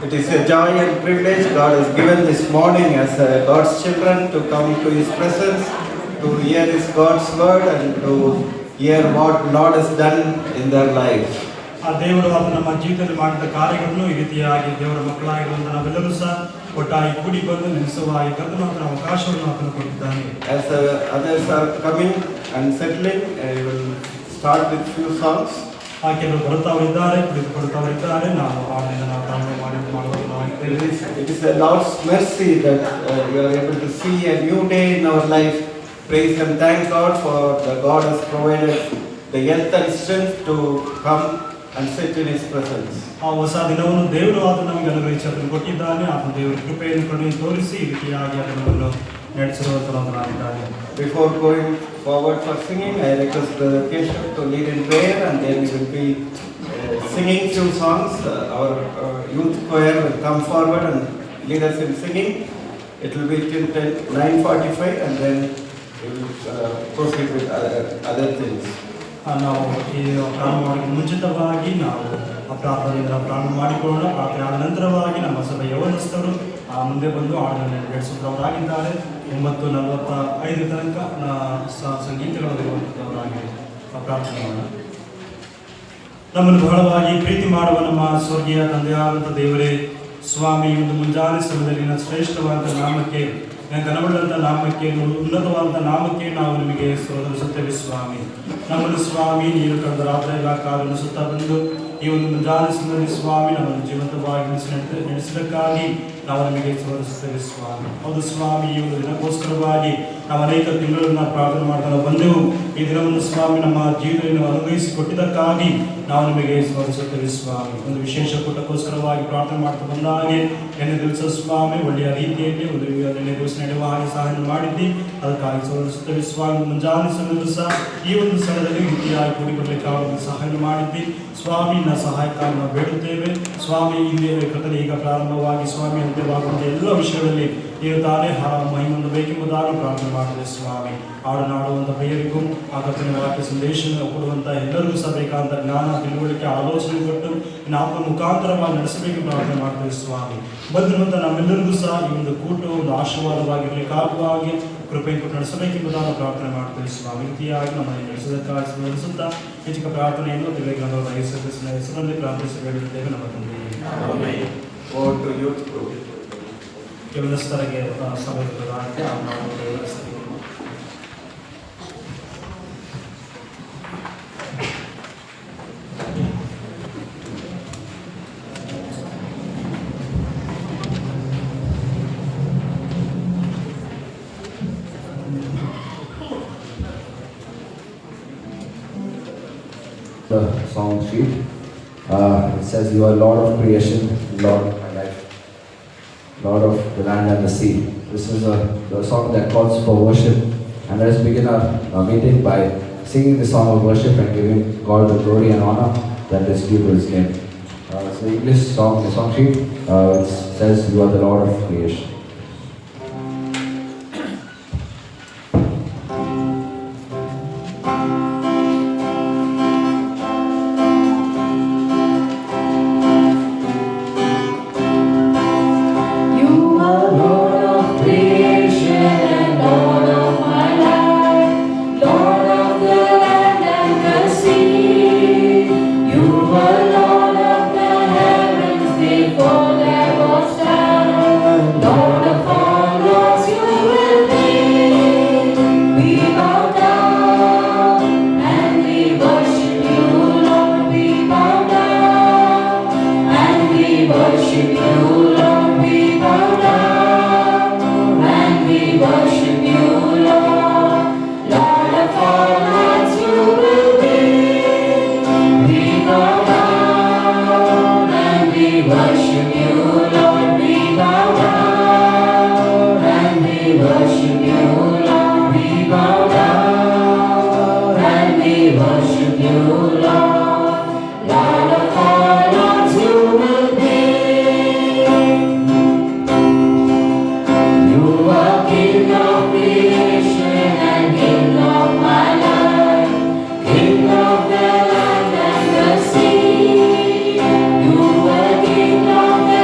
It is a joy and privilege God has given this morning as God's children to come to His presence, to hear His God's word and to hear what Lord has done in their life. ಆ ದೇವರು ಅದು ನಮ್ಮ ಜೀವಿತದಲ್ಲಿ ಮಾಡಿದ ಕಾರ್ಯಗಳನ್ನು ಈ ರೀತಿಯಾಗಿ ದೇವರ ಮಕ್ಕಳಾಗಿರುವಂತಹ ನಾವೆಲ್ಲರೂ ಸಹ ಒಟ್ಟಾಗಿ ಕೂಡಿ ಬಂದು ನೆಲೆಸುವ ಈ ಕರ್ತನ ಅವಕಾಶವನ್ನು ಆತನು ಕೊಟ್ಟಿದ್ದಾನೆ. As others are coming and settling, I will start with few songs. ಆ ಕೆಲವರು ಬರುತ್ತವರಿದ್ದಾರೆ, ಕುಳಿತುಕೊಳ್ಳುತ್ತವರಿದ್ದಾರೆ. ನಾವು ಆಡಿನಿಂದ ನಾವು ಪ್ರಾರಂಭ ಮಾಡುವುದಿದ್ದೇವೆ. It is the Lord's mercy that we are able to see a new day in our life. Praise and thank God for the God has provided the health and strength to come and sit in His presence. ಆ ಹೊಸ ದಿನವನ್ನು ದೇವರು ಆತನು ನಮಗೆ ಅನುಗ್ರಹಿಸಿ ಅದನ್ನು ಕೊಟ್ಟಿದ್ದಾನೆ. ಆತನ ದೇವರ ಕೃಪೆಯನ್ನು ಕರುಣೆ ತೋರಿಸಿ ಈ ರೀತಿಯಾಗಿ ಅದನ್ನು ನಡೆಸಿರುವಂತನಾಗಿದ್ದಾನೆ. Before going forward for singing, I request Brother Keshav to lead in prayer, and then we will be singing few songs. Our youth choir will come forward and lead us in singing. It will be till 9:45, and then we will proceed with other things. ನಾವು ಈ ಪ್ರಾರಂಭ ಮಾಡೋಕ್ಕೆ ಮುಂಚಿತವಾಗಿ ನಾವು ಪ್ರಾರ್ಥನೆಯಿಂದ ಪ್ರಾರಂಭ ಮಾಡಿಕೊಳ್ಳೋಣ. ಪ್ರಾರ್ಥನೆ ಆದ ನಂತರವಾಗಿ ನಮ್ಮ ಸಭೆಯ ಯೌವನಸ್ಥರು ಮುಂದೆ ಬಂದು ಹಾಡನ್ನು ನಡೆಸುತ್ತವರಾಗಿದ್ದಾರೆ. 9:45 ತನಕ ಸಂಗೀತಗಳಿರುವಂಥವರಾಗಿ ಪ್ರಾರ್ಥನೆ ಮಾಡೋಣ. ನಮ್ಮನ್ನು ಬಹಳವಾಗಿ ಪ್ರೀತಿ ಮಾಡುವ ನಮ್ಮ ಸ್ವರ್ಗೀಯ ತಂದೆಯಾದಂಥ ದೇವರೇ, ಸ್ವಾಮಿ, ಒಂದು ಮುಂಜಾನೆ ಸಮಯದಲ್ಲಿ ಶ್ರೇಷ್ಠವಾದ ನಾಮಕ್ಕೆ, ಘನವುಳ್ಳಂಥ ನಾಮಕ್ಕೆ, ಉನ್ನತವಾದ ನಾಮಕ್ಕೆ ನಾವು ನಿಮಗೆ ಸ್ತೋತ್ರಿಸುತ್ತೇವೆ ಸ್ವಾಮಿ. ನಮ್ಮನ್ನು ಸ್ವಾಮಿ ನೀರು ಕಳೆದ ರಾತ್ರಿ ಎಲ್ಲ ಕಾಲನ್ನು ಸುತ್ತ ಬಂದು ಈ ಒಂದು ಮುಂಜಾನೆ ಸಮಯದಲ್ಲಿ ಸ್ವಾಮಿ ನಮ್ಮನ್ನು ಜೀವಂತವಾಗಿ ನಡೆಸಿದ್ದಕ್ಕಾಗಿ ನಾವು ನಿಮಗೆ ಸ್ತೋತ್ರಿಸುತ್ತೇವೆ ಸ್ವಾಮಿ. ಹೌದು ಸ್ವಾಮಿ, ಈ ಒಂದು ದಿನಕ್ಕೋಸ್ಕರವಾಗಿ ನಾವು ಅನೇಕ ತಿಂಗಳನ್ನು ಪ್ರಾರ್ಥನೆ ಮಾಡ್ತಾ ಬಂದೆವು. ಈ ದಿನವನ್ನು ಸ್ವಾಮಿ ನಮ್ಮ ಜೀವನವನ್ನು ಅನುಭವಿಸಿ ಕೊಟ್ಟಿದ್ದಕ್ಕಾಗಿ ನಾವು ನಿಮಗೆ ಸ್ಮರಿಸುತ್ತೇವೆ ಸ್ವಾಮಿ. ಒಂದು ವಿಶೇಷ ಕೂಟಕ್ಕೋಸ್ಕರವಾಗಿ ಪ್ರಾರ್ಥನೆ ಮಾಡ್ತಾ ಬಂದಾಗೆ ನಿನ್ನೆ ದಿವಸ ಸ್ವಾಮಿ ಒಳ್ಳೆಯ ರೀತಿಯಲ್ಲಿ ಒಂದು ನಿನ್ನೆ ದಿವಸ ನಡೆಯುವ ಹಾಗೆ ಸಹಾಯ ಮಾಡಿದ್ದಿ, ಅದಕ್ಕಾಗಿ ಸ್ಮರಿಸುತ್ತೇವೆ ಸ್ವಾಮಿ. ಮುಂಜಾನೆ ಸಮಯದಲ್ಲೂ ಸಹ ಈ ಒಂದು ಸ್ಥಳದಲ್ಲಿ ರೀತಿಯಾಗಿ ಕೂಡಿಬರಲಿಕ್ಕಾಗಿ ಸಹಾಯ ಮಾಡಿದ್ದಿ ಸ್ವಾಮಿ. ನನ್ನ ಸಹಾಯಕ್ಕಾಗಿ ನಾವು ಬೇಡುತ್ತೇವೆ ಸ್ವಾಮಿ. ಇಲ್ಲಿ ಕರ್ತನೆ ಈಗ ಪ್ರಾರಂಭವಾಗಿ ಸ್ವಾಮಿ ಅಂತ್ಯವಾಗುವಂಥ ಎಲ್ಲ ವಿಷಯಗಳಲ್ಲಿ ನೀವು ತಾನೇ ಮಹಿಮನ್ನು ಬೇಕೆಂಬುದಾಗಿ ಪ್ರಾರ್ಥನೆ ಮಾಡ್ತೇವೆ ಸ್ವಾಮಿ. ಹಾಡುನಾಡುವಂಥ ಪ್ರಿಯರಿಗೂ ಆ ಕರ್ತನ ವಾಕ್ಯ ಸಂದೇಶವನ್ನು ಕೊಡುವಂಥ ಎಲ್ಲರಿಗೂ ಸಹ ಬೇಕಾದಂಥ ಜ್ಞಾನ, ತಿಳುವಳಿಕೆ, ಆಲೋಚನೆ ಕೊಟ್ಟು ನಾವು ಮುಖಾಂತರವಾಗಿ ನಡೆಸಬೇಕು ಪ್ರಾರ್ಥನೆ ಮಾಡ್ತೇವೆ ಸ್ವಾಮಿ. ಬಂದಿರುವಂಥ ನಮ್ಮೆಲ್ಲರಿಗೂ ಸಹ ಈ ಒಂದು ಕೂಟ ಒಂದು ಆಶೀರ್ವಾದವಾಗಿರಲಿಕ್ಕಾಗುವ ಹಾಗೆ ಕೃಪೆ ಕೊಟ್ಟು ನಡೆಸಬೇಕೆಂಬುದಾಗಿ ಪ್ರಾರ್ಥನೆ ಮಾಡ್ತೇವೆ ಸ್ವಾಮಿ. ರೀತಿಯಾಗಿ ನಮ್ಮನ್ನು ನಡೆಸೋದಕ್ಕಾಗಿ ಸ್ಮರಿಸುತ್ತಾ ಹೆಚ್ಚಿನ ಪ್ರಾರ್ಥನೆಯನ್ನು ತಿಳಿಗಂಧದ ಹೆಸರಲ್ಲಿ ಪ್ರಾರ್ಥಿಸಿ ಬೇಡುತ್ತೇವೆ ನಮ್ಮ ತಂದೆಯೇ. ಕೆಲಸ್ಥರಿಗೆ ಸಭೆಗಳಾಗಿ the song sheet. It says, "You are Lord of creation, Lord of my life, Lord of the land and the sea." This is the song that calls for worship. And let us begin our meeting by singing the song of worship and giving God the glory and honor that is due to His name. So the English song, the song sheet, it says, "You are the Lord of creation." King of the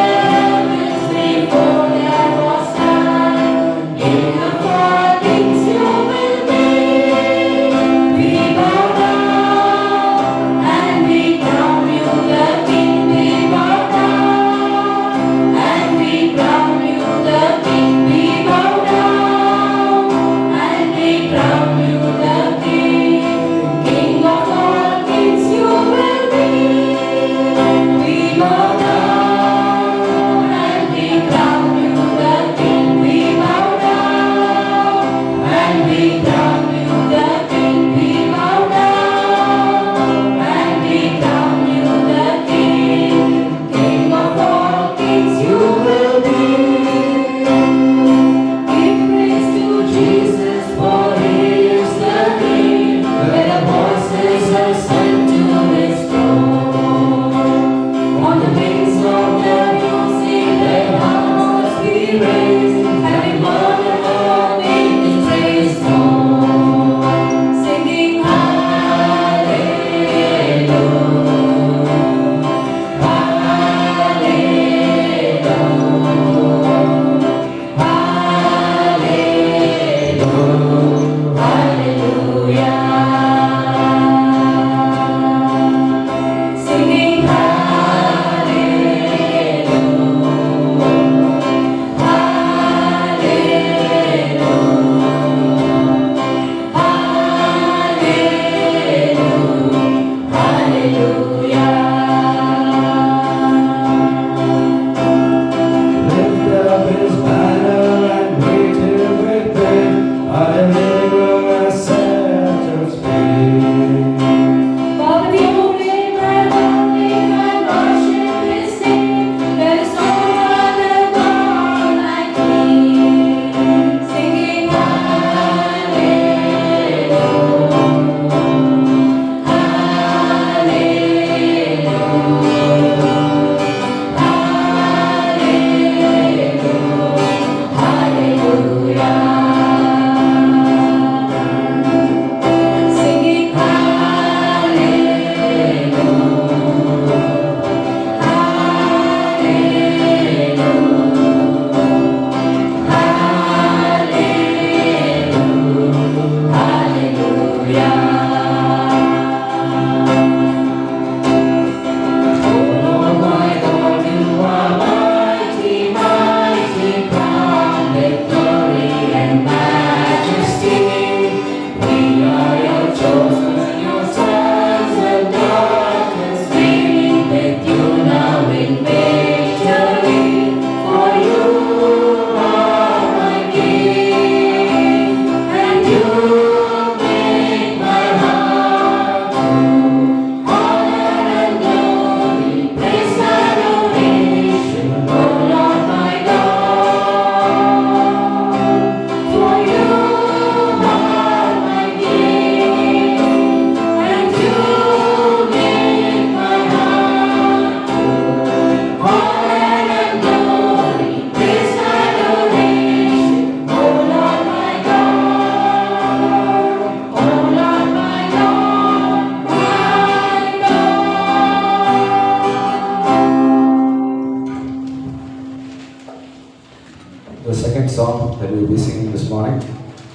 The second song that we'll be singing this morning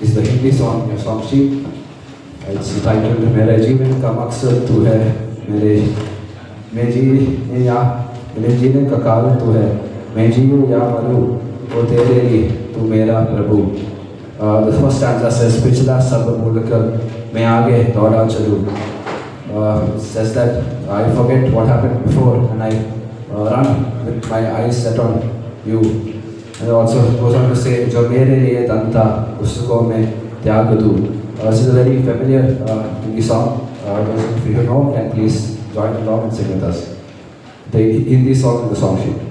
is the Hindi song in your song sheet. It's titled मेरे जीवन का मकसद तू है, मैं जीने का कारण तू है, मैं जीऊँ या मरूँ वो तेरे लिए तू मेरा प्रभु. The first stanza says पिछला सब भूलकर मैं आगे दौड़ा चलूँ. It says that I forget what happened before and I run with my eyes set on you. And it also goes on to say जो मेरे लिए तन था उसको मैं त्याग दूँ. This is a very familiar Hindi song. Those of you who know can please join along and sing with us. The Hindi song in the song sheet.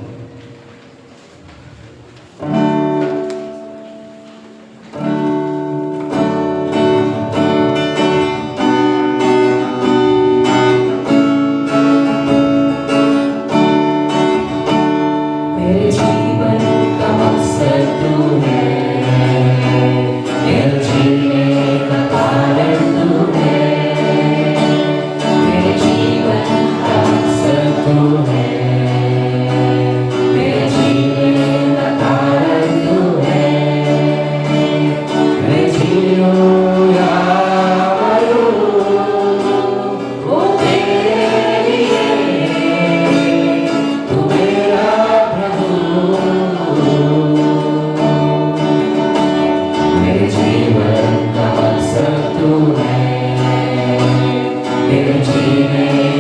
जीने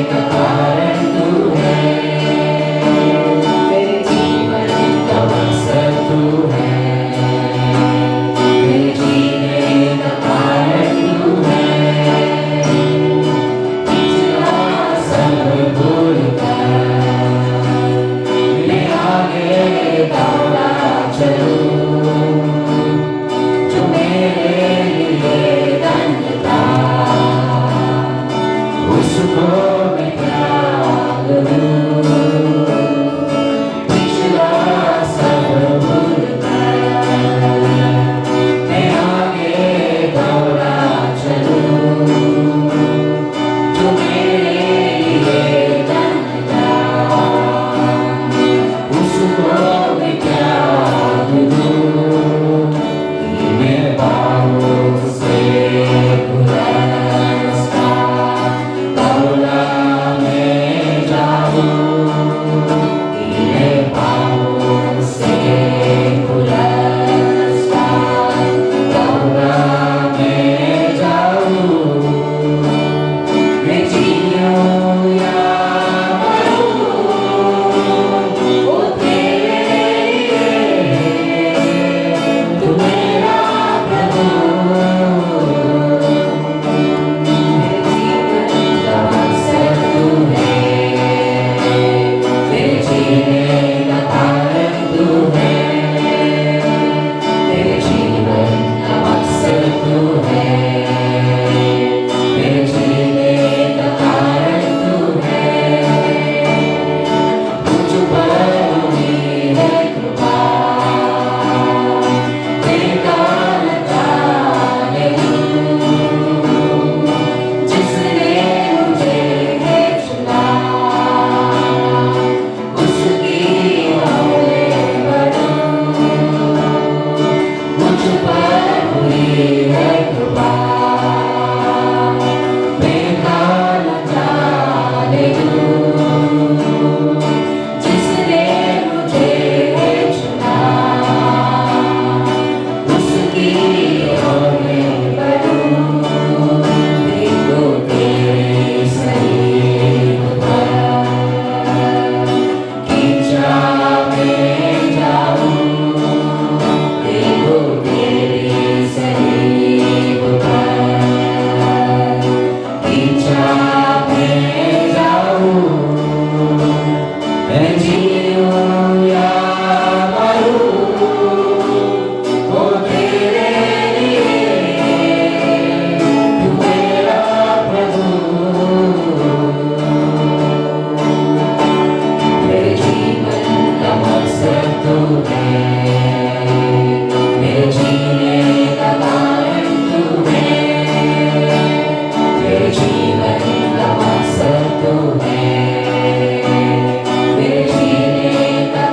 का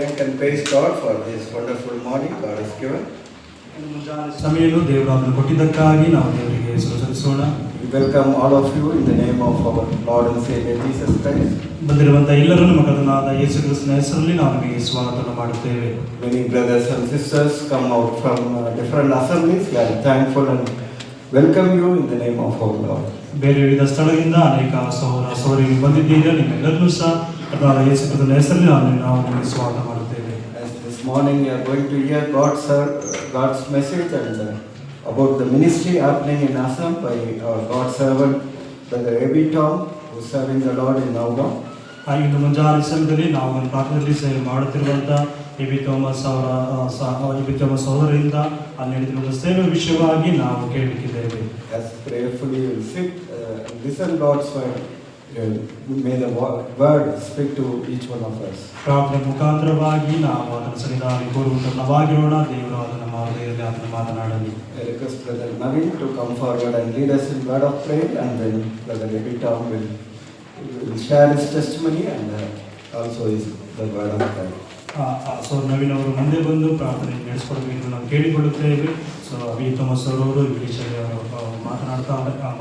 thank and praise God for this wonderful morning God has given. ಸಮಯವನ್ನು ದೇವರು ಅದನ್ನು ಕೊಟ್ಟಿದ್ದಕ್ಕಾಗಿ ನಾವು ದೇವರಿಗೆ ಸಲ್ಲಿಸೋಣ. We welcome all of you in the name of our Lord and Savior Jesus Christ. ಬಂದಿರುವಂತಹ ಎಲ್ಲರೂ ನಮ್ಮ ಕರ್ತನಾದ ಯೇಸು ಕ್ರಿಸ್ತನ ಹೆಸರಲ್ಲಿ ನಾವು ನಿಮಗೆ ಸ್ವಾಗತವನ್ನು ಮಾಡುತ್ತೇವೆ. Many brothers and sisters come out from different assemblies. We are thankful and welcome you in the name of our Lord. ಬೇರೆ ವಿವಿಧ ಸ್ಥಳದಿಂದ ಅನೇಕ ಸಹೋದರ ಸಹೋದರಿಯರು ಬಂದಿದ್ದೀರಾ. ನಿಮ್ಮೆಲ್ಲರಿಗೂ ಸಹ ಕರ್ತನಾದ ಯೇಸು ಕ್ರಿಸ್ತನ ಹೆಸರಲ್ಲಿ ನಾವು ನಿಮಗೆ ಸ್ವಾಗತ ಮಾಡುತ್ತೇವೆ. As this morning we are going to hear God's message and about the ministry happening in Assam by our God's servant Brother Ebi Tom, who is serving the Lord in Nauga. ಇಂದು ಮುಂಜಾನೆ ಸಮಯದಲ್ಲಿ ನಾವು ಒಂದು ಪ್ರಾರ್ಥನೆಯಲ್ಲಿ ಸೇವೆ ಮಾಡುತ್ತಿರುವಂತಹ AB Thomas ಸಹೋದರರಿಂದ ಅಲ್ಲಿ ನಡೆದಿರುವ ಸೇವೆ ವಿಷಯವಾಗಿ ನಾವು ಕೇಳಲಿಕ್ಕಿದ್ದೇವೆ. As prayerfully we will sit and listen God's word. May the word speak to each one of us. ಪ್ರಾರ್ಥನೆ ಮುಖಾಂತರವಾಗಿ ನಾವು ಅದನ್ನು ಸರಿದಾಗಿ ಕೋರುವಂತವಾಗಿರೋಣ. ದೇವರು ಅದನ್ನು ಹೃದಯದಲ್ಲಿ ಅದನ್ನು ಮಾತನಾಡಲಿ. I request Brother Naveen to come forward and lead us in word of prayer, and then Brother Ebi Tom will share his testimony and also the word of prayer. So Naveen ಅವರು ಮುಂದೆ ಬಂದು ಪ್ರಾರ್ಥನೆ ನಡೆಸಿಕೊಡಬೇಕು ನಾವು ಕೇಳಿಕೊಳ್ಳುತ್ತೇವೆ. ಸೊ ಅಭಿ ಥೋಮಸ್ ಅವರು ಇಂಗ್ಲೀಷಲ್ಲಿ ಅವರು ಮಾತನಾಡ್ತಾ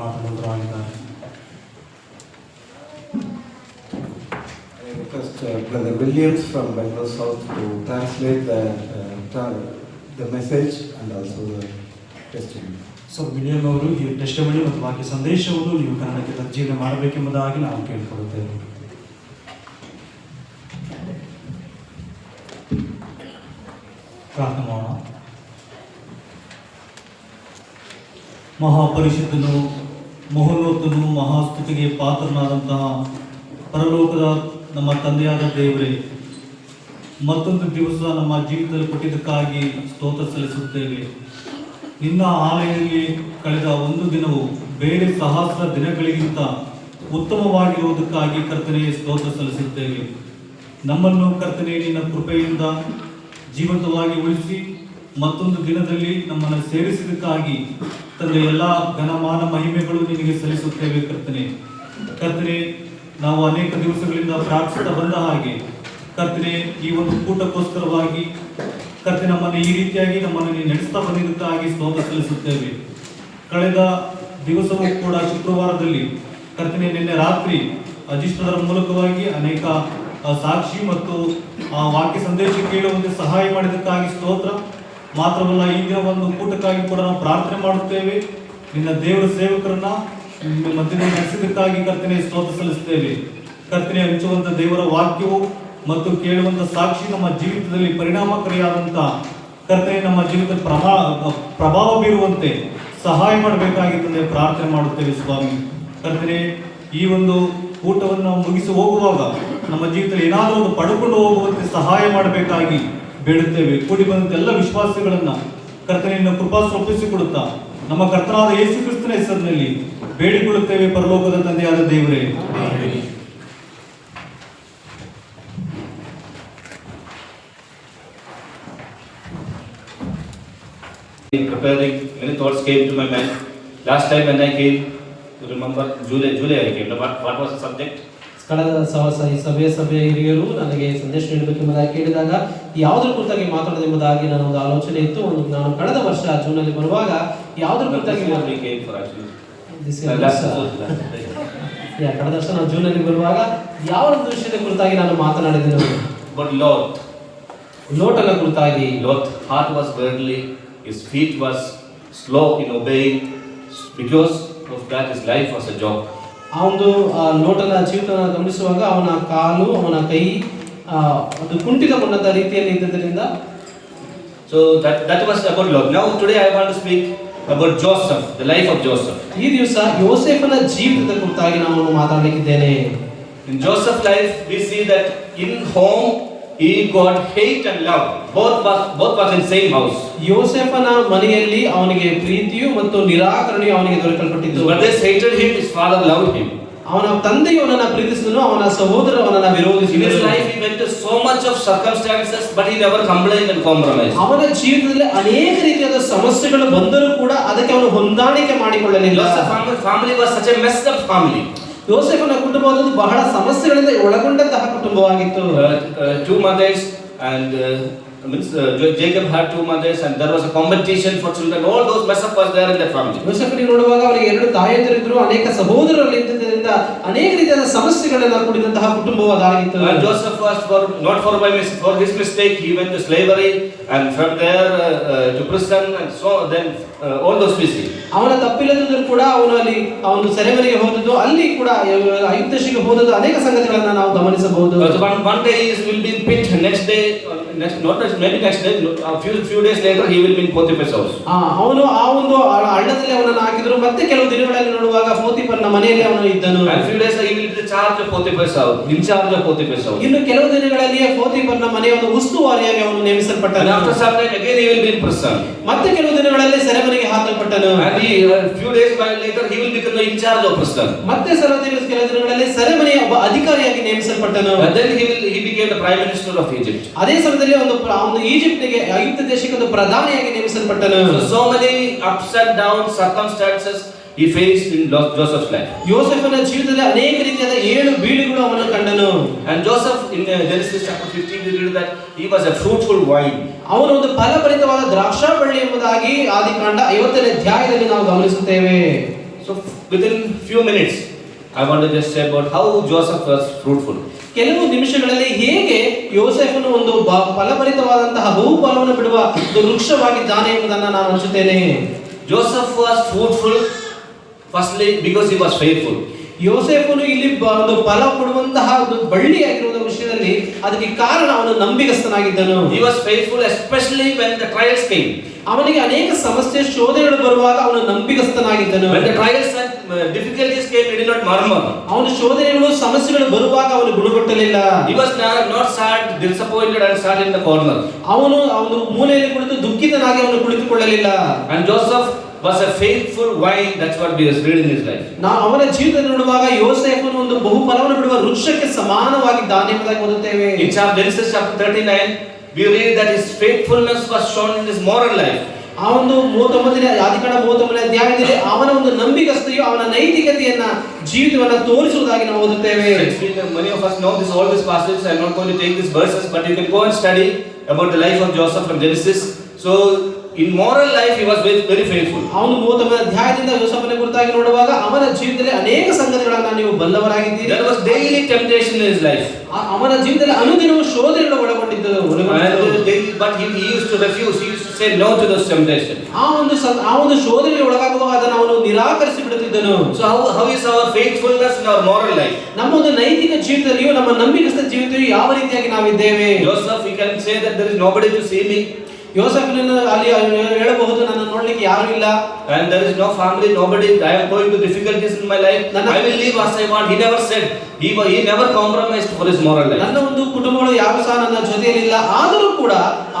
ಮಾತನಾಡುತ್ತಿದ್ದಾರೆ. I request Brother Williams from Bangalore South to translate the message and also the testimony. So William ಅವರು ಈ ಟೆಸ್ಟಿಮನಿ ಮತ್ತು ವಾಕ್ಯ ಸಂದೇಶವನ್ನು ನೀವು ಕನ್ನಡಕ್ಕೆ ತರ್ಜೀವನೆ ಮಾಡಬೇಕೆಂಬುದಾಗಿ ನಾವು ಕೇಳಿಕೊಳ್ಳುತ್ತೇವೆ. ಪ್ರಾರ್ಥನೆ ಮಾಡೋಣ. ಮಹಾಪರಿಶುದ್ಧನು ಮಹೋನ್ನತನು ಮಹಾಸ್ತುತಿಗೆ ಪಾತ್ರನಾದಂತಹ ಪರಲೋಕದ ನಮ್ಮ ತಂದೆಯಾದ ದೇವರೇ, ಮತ್ತೊಂದು ದಿವಸ ನಮ್ಮ ಜೀವಿತದಲ್ಲಿ ಕೊಟ್ಟಿದ್ದಕ್ಕಾಗಿ ಸ್ತೋತ್ರ ಸಲ್ಲಿಸುತ್ತೇವೆ. ನಿನ್ನ ಆಲಯದಲ್ಲಿ ಕಳೆದ ಒಂದು ದಿನವು ಬೇರೆ ಸಹಸ್ರ ದಿನಗಳಿಗಿಂತ ಉತ್ತಮವಾಗಿರುವುದಕ್ಕಾಗಿ ಕರ್ತನೆಗೆ ಸ್ತೋತ್ರ ಸಲ್ಲಿಸುತ್ತೇವೆ. ನಮ್ಮನ್ನು ಕರ್ತನೆ ನಿನ್ನ ಕೃಪೆಯಿಂದ ಜೀವಂತವಾಗಿ ಉಳಿಸಿ ಮತ್ತೊಂದು ದಿನದಲ್ಲಿ ನಮ್ಮನ್ನು ಸೇರಿಸಿದ್ದಕ್ಕಾಗಿ ತಂದೆ ಎಲ್ಲ ಘನಮಾನ ಮಹಿಮೆಗಳು ನಿನಗೆ ಸಲ್ಲಿಸುತ್ತೇವೆ. ಕರ್ತನೆ ನಾವು ಅನೇಕ ದಿವಸಗಳಿಂದ ಪ್ರಾರ್ಥಿಸುತ್ತಾ ಬಂದ ಹಾಗೆ ಕರ್ತನೆ ಈ ಒಂದು ಕೂಟಕ್ಕೋಸ್ಕರವಾಗಿ ಕರ್ತನೆ ನಮ್ಮನ್ನು ಈ ರೀತಿಯಾಗಿ ನಮ್ಮನ್ನು ನೀನು ನಡೆಸ್ತಾ ಬಂದಿದ್ದಕ್ಕಾಗಿ ಸ್ತೋತ್ರ ಸಲ್ಲಿಸುತ್ತೇವೆ. ಕಳೆದ ದಿವಸವೂ ಕೂಡ ಶುಕ್ರವಾರದಲ್ಲಿ ಕರ್ತನೆ ನಿನ್ನೆ ರಾತ್ರಿ ಅಜಿಷ್ಟರ ಮೂಲಕವಾಗಿ ಅನೇಕ ಸಾಕ್ಷಿ ಮತ್ತು ವಾಕ್ಯ ಸಂದೇಶ ಕೇಳುವಂತೆ ಸಹಾಯ ಮಾಡಿದ್ದಕ್ಕಾಗಿ ಸ್ತೋತ್ರ. ಮಾತ್ರವಲ್ಲ, ಈ ದಿನ ಒಂದು ಕೂಟಕ್ಕಾಗಿ ಕೂಡ ನಾವು ಪ್ರಾರ್ಥನೆ ಮಾಡುತ್ತೇವೆ. ನಿನ್ನ ದೇವರ ಸೇವಕರನ್ನ ಮಧ್ಯದಲ್ಲಿ ನಡೆಸಿದ್ದಕ್ಕಾಗಿ ಕರ್ತನೆ ಸ್ತೋತ್ರ ಸಲ್ಲಿಸುತ್ತೇವೆ. ಕರ್ತನೆ ಹಂಚುವಂತ ದೇವರ ವಾಕ್ಯವು ಮತ್ತು ಕೇಳುವಂತ ಸಾಕ್ಷಿ ನಮ್ಮ ಜೀವಿತದಲ್ಲಿ ಪರಿಣಾಮಕಾರಿಯಾದಂತ ಕರ್ತನೆ ನಮ್ಮ ಜೀವಿತದಲ್ಲಿ ಪ್ರಭಾವ ಬೀರುವಂತೆ ಸಹಾಯ ಮಾಡಬೇಕಾಗಿದ್ದಂತೆ ಪ್ರಾರ್ಥನೆ ಮಾಡುತ್ತೇವೆ ಸ್ವಾಮಿ. ಕರ್ತನೆ ಈ ಒಂದು ಊಟವನ್ನು ನಾವು ಮುಗಿಸಿ ಹೋಗುವಾಗ ನಮ್ಮ ಜೀವಿತದಲ್ಲಿ ಏನಾದರೂ ಒಂದು ಪಡ್ಕೊಂಡು ಹೋಗುವಂತೆ ಸಹಾಯ ಮಾಡಬೇಕಾಗಿ ಬೇಡುತ್ತೇವೆ. ಕೂಡಿ ಬಂದಂತ ಎಲ್ಲ ವಿಶ್ವಾಸಿಗಳನ್ನ ಕರ್ತನೆಯನ್ನು ಕೃಪಾ ಸ್ವರ್ಪಿಸಿಕೊಡುತ್ತಾ ನಮ್ಮ ಕರ್ತನಾದ ಯೇಸು ಕ್ರಿಸ್ತನ ಹೆಸರಿನಲ್ಲಿ ಬೇಡಿಕೊಳ್ಳುತ್ತೇವೆ. ಪರಲೋಕದ ತಂದೆಯಾದ ದೇವರೇ, In preparing, many thoughts came to my mind. Last time when I came, you remember, July I came. What was the subject? ಕಳೆದ ಸಭೆಯ ಹಿರಿಯರು ನನಗೆ ಸಂದೇಶ ನೀಡಬೇಕೆಂಬುದಾಗಿ ಕೇಳಿದಾಗ ಯಾವುದ್ರ ಕುರಿತಾಗಿ ಮಾತಾಡೋದೆಂಬುದಾಗಿ ನನ್ನ ಒಂದು ಆಲೋಚನೆ ಇತ್ತು. ನಾನು ಕಳೆದ ವರ್ಷ ಜೂನಲ್ಲಿ ಬರುವಾಗ ಯಾವುದ್ರ ಕುರಿತಾಗಿ ಕಳೆದ ವರ್ಷ ನಾನು ಜೂನಲ್ಲಿ ಬರುವಾಗ ಯಾವ ಒಂದು ವಿಷಯದ ಕುರಿತಾಗಿ ನಾನು ಮಾತನಾಡಿದ್ದೇನೆ. But ಲೋಟನ ಕುರಿತಾಗಿ. Lot heart was worldly, his feet was slow in obeying, because of that his life was a joke. ಆ ಒಂದು ಲೋಟನ ಜೀವಿತವನ್ನು ಗಮನಿಸುವಾಗ ಅವನ ಕಾಲು ಅವನ ಕೈ ಒಂದು ಕುಂಠಿತಗೊಂಡಂತ ರೀತಿಯಲ್ಲಿ ಇದ್ದದರಿಂದ. So that was about Lot. Now today I want to speak about Joseph, the life of Joseph. ಈ ದಿವಸ ಯೋಸೇಫನ ಜೀವಿತದ ಕುರಿತಾಗಿ ನಾನು ಮಾತಾಡಲಿಕ್ಕಿದ್ದೇನೆ. In Joseph's life we see that in home he got hate and love. Both was in same house. ಯೋಸೇಫನ ಮನೆಯಲ್ಲಿ ಅವನಿಗೆ ಪ್ರೀತಿಯು ಮತ್ತು ನಿರಾಕರಣೆಯು ಅವನಿಗೆ ದೊರಕಲ್ಪಟ್ಟಿತು. Brothers hated him, his father loved him. ಅವನ ತಂದೆಯು ಅವನನ್ನು ಪ್ರೀತಿಸಿದನು, ಅವನ ಸಹೋದರ ಅವನನ್ನು ವಿರೋಧಿಸಿದನು. In his life he went through so much of circumstances, but he never complained and compromised. ಅವನ ಜೀವಿತದಲ್ಲಿ ಅನೇಕ ರೀತಿಯಾದ ಸಮಸ್ಯೆಗಳು ಬಂದರೂ ಕೂಡ ಅದಕ್ಕೆ ಅವನು ಹೊಂದಾಣಿಕೆ ಮಾಡಿಕೊಳ್ಳಲಿಲ್ಲ. Joseph's family was such a messed up family. ಯೋಸೇಫನ ಕುಟುಂಬ ಬಹಳ ಸಮಸ್ಯೆಗಳಿಂದ ಒಳಗೊಂಡಂತಹ ಕುಟುಂಬವಾಗಿತ್ತು. Two mothers and Jacob had 2 mothers, and there was a competition for children. All those mess up was there in that family. ಯೋಸೇಫನಿಗೆ ನೋಡುವಾಗ ಅವರಿಗೆ 2 ತಾಯಂದಿರಿದ್ರು, ಅನೇಕ ಸಹೋದರರು ಇದ್ದಿದ್ದರಿಂದ ಅನೇಕ ರೀತಿಯಾದ ಸಮಸ್ಯೆಗಳೆಲ್ಲ ಕೂಡಿದಂತಹ ಕುಟುಂಬವು ಅದಾಗಿತ್ತು. And Joseph was for his mistake he went to slavery, and from there to prison, and so then all those we see. ಅವನ ತಪ್ಪಿಲ್ಲದಿದ್ದರೂ ಕೂಡ ಅವನು ಅಲ್ಲಿ ಅವನು ಸೆರೆಮನೆಗೆ ಹೋದದ್ದು, ಅಲ್ಲಿ ಕೂಡ ಐಗುಪ್ತದೇಶಕ್ಕೆ ಹೋದದ್ದು, ಅನೇಕ ಸಂಗತಿಗಳನ್ನು ನಾವು ಗಮನಿಸಬಹುದು. One day he will be in pit, next day maybe next day, a few days later he will be in Potiphar's house. ಅವನು ಆ ಒಂದು ಹಳ್ಳದಲ್ಲಿ ಅವನನ್ನು ಹಾಕಿದ್ರು, ಮತ್ತೆ ಕೆಲವು ದಿನಗಳಲ್ಲಿ ನೋಡುವಾಗ ಪೋತಿಫರನ ಮನೆಯಲ್ಲಿ ಅವನು ಇದ್ದನು. And few days he will be in charge of Potiphar's house. ಇನ್ನು ಕೆಲವು ದಿನಗಳಲ್ಲಿಯೇ ಪೋತಿಫರನ ಮನೆಯ ಒಂದು ಉಸ್ತುವಾರಿಯಾಗಿ ಅವನು ನೇಮಿಸಲ್ಪಟ್ಟನು. And after some time again he will be in prison. ಮತ್ತೆ ಕೆಲವು ದಿನಗಳಲ್ಲಿ ಸೆರೆಮನೆಗೆ ಹಾಕಲ್ಪಟ್ಟನು. And few days later he will become the in charge of prison. ಮತ್ತೆ ಕೆಲವು ದಿನಗಳಲ್ಲಿ ಸೆರೆಮನೆಯ ಒಬ್ಬ ಅಧಿಕಾರಿಯಾಗಿ ನೇಮಿಸಲ್ಪಟ್ಟನು. And then he became the prime minister of Egypt. ಅದೇ ಸಮಯದಲ್ಲಿ ಒಂದು ಈಜಿಪ್ಟ್ಗೆ ಐಗುಪ್ತ ದೇಶಕ್ಕೆ ಒಂದು ಪ್ರಧಾನಿಯಾಗಿ ನೇಮಿಸಲ್ಪಟ್ಟನು. So many ups and downs circumstances he faced in Joseph's life. ಯೋಸೇಫನ ಜೀವಿತದಲ್ಲಿ ಅನೇಕ ರೀತಿಯಾದ ಏಳು ಬೀಳುಗಳು ಅವನು ಕಂಡನು. And Joseph in Genesis chapter 15 we read that he was a fruitful vine. ಅವನು ಒಂದು ಫಲಭರಿತವಾದ ದ್ರಾಕ್ಷಾಬಳ್ಳಿ ಎಂಬುದಾಗಿ ಆದಿಕಾಂಡ 50ನೇ ಅಧ್ಯಾಯದಲ್ಲಿ ನಾವು ಗಮನಿಸುತ್ತೇವೆ. So within few minutes I want to just say about how Joseph was fruitful. ಕೆಲವು ನಿಮಿಷಗಳಲ್ಲಿ ಹೇಗೆ ಯೋಸೇಫನು ಒಂದು ಫಲಭರಿತವಾದಂತಹ ಬಹುಫಲವನ್ನು ಬಿಡುವ ಒಂದು ವೃಕ್ಷವಾಗಿದ್ದಾನೆ ಎಂಬುದನ್ನು ನಾನು ಹಂಚುತ್ತೇನೆ. Joseph was fruitful firstly because he was faithful. ಯೋಸೇಫನು ಇಲ್ಲಿ ಒಂದು ಫಲ ಕೊಡುವಂತಹ ಒಂದು ಬಳ್ಳಿಯಾಗಿರುವ ವಿಷಯದಲ್ಲಿ ಅದಕ್ಕೆ ಕಾರಣ ಅವನು ನಂಬಿಗಸ್ತನಾಗಿದ್ದನು. He was faithful especially when the trials came. ಅವನಿಗೆ ಅನೇಕ ಸಮಸ್ಯೆ ಶೋಧನೆಗಳು ಬರುವಾಗ ಅವನು ನಂಬಿಗಸ್ತನಾಗಿದ್ದನು. When the trials and difficulties came, he did not murmur. ಅವನ ಶೋಧನೆಗಳು ಸಮಸ್ಯೆಗಳು ಬರುವಾಗ ಅವನು ಗುಣಗುಟ್ಟಲಿಲ್ಲ. He was not sad, disappointed and sat in the corner. ಅವನು ಮೂಲೆಯಲ್ಲಿ ಕುಳಿತು ದುಃಖಿತನಾಗಿ ಅವನು ಕುಳಿತುಕೊಳ್ಳಲಿಲ್ಲ. And Joseph was a faithful vine. That's what we read in his life. ಅವನ ಜೀವಿತದಲ್ಲಿ ನೋಡುವಾಗ ಯೋಸೇಫನು ಒಂದು ಬಹುಫಲವನ್ನು ಬಿಡುವ ವೃಕ್ಷಕ್ಕೆ ಸಮಾನವಾಗಿದ್ದಾನೆ ಎಂಬುದಾಗಿ ಓದುತ್ತೇವೆ. In Genesis chapter 39 we read that his faithfulness was shown in his moral life. ಆ ಒಂದು 39ನೇ ಆದಿಕಾಂಡ 39ನೇ ಅಧ್ಯಾಯದಲ್ಲಿ ಅವನ ಒಂದು ನಂಬಿಗಸ್ತೆಯು ಅವನ ನೈತಿಕತೆಯನ್ನ ಜೀವಿತವನ್ನ ತೋರಿಸುವುದಾಗಿ ನಾವು ಓದುತ್ತೇವೆ. Many of us know all these passages. I'm not going to take these verses, but you can go and study about the life of Joseph from Genesis. So in moral life he was very faithful. ಅವನು 39ನೇ ಅಧ್ಯಾಯದಿಂದ ಯೋಸೇಫನ ಕುರಿತಾಗಿ ನೋಡುವಾಗ ಅವನ ಜೀವಿತದಲ್ಲಿ ಅನೇಕ ಸಂಗತಿಗಳನ್ನು ನೀವು ಬಲ್ಲವರಾಗಿದ್ದೀರಿ. There was daily temptation in his life. ಅವನ ಜೀವಿತದಲ್ಲಿ ಅನುದಿನವೂ ಶೋಧನೆಗಳು ಒಳಗೊಂಡಿದ್ದವು. But he used to refuse. He used to say no to those temptations. ಆ ಒಂದು ಶೋಧನೆಗೆ ಒಳಗಾಗುವಾಗ ಅದನ್ನು ಅವನು ನಿರಾಕರಿಸಿ ಬಿಡುತ್ತಿದ್ದನು. So how is our faithfulness in our moral life? ನಮ್ಮ ಒಂದು ನೈತಿಕ ಜೀವಿತದಲ್ಲಿಯೂ ನಮ್ಮ ನಂಬಿಕಸ್ಥ ಜೀವಿತದಲ್ಲಿಯೂ ಯಾವ ರೀತಿಯಾಗಿ ನಾವಿದ್ದೇವೆ? Joseph, he can say that there is nobody to see me. ಯೋಸೇಫನನ್ನು ಅಲ್ಲಿ ಹೇಳಬಹುದು, ನನ್ನ ನೋಡ್ಲಿಕ್ಕೆ ಯಾರು ಇಲ್ಲ. And there is no family, nobody. I am going to difficulties in my life. I will live as I want. He never said. He never compromised for his moral life. ನನ್ನ ಒಂದು ಕುಟುಂಬಗಳು ಯಾರು ಸಹ ನನ್ನ ಜೊತೆಯಲ್ಲಿಲ್ಲ, ಆದರೂ ಕೂಡ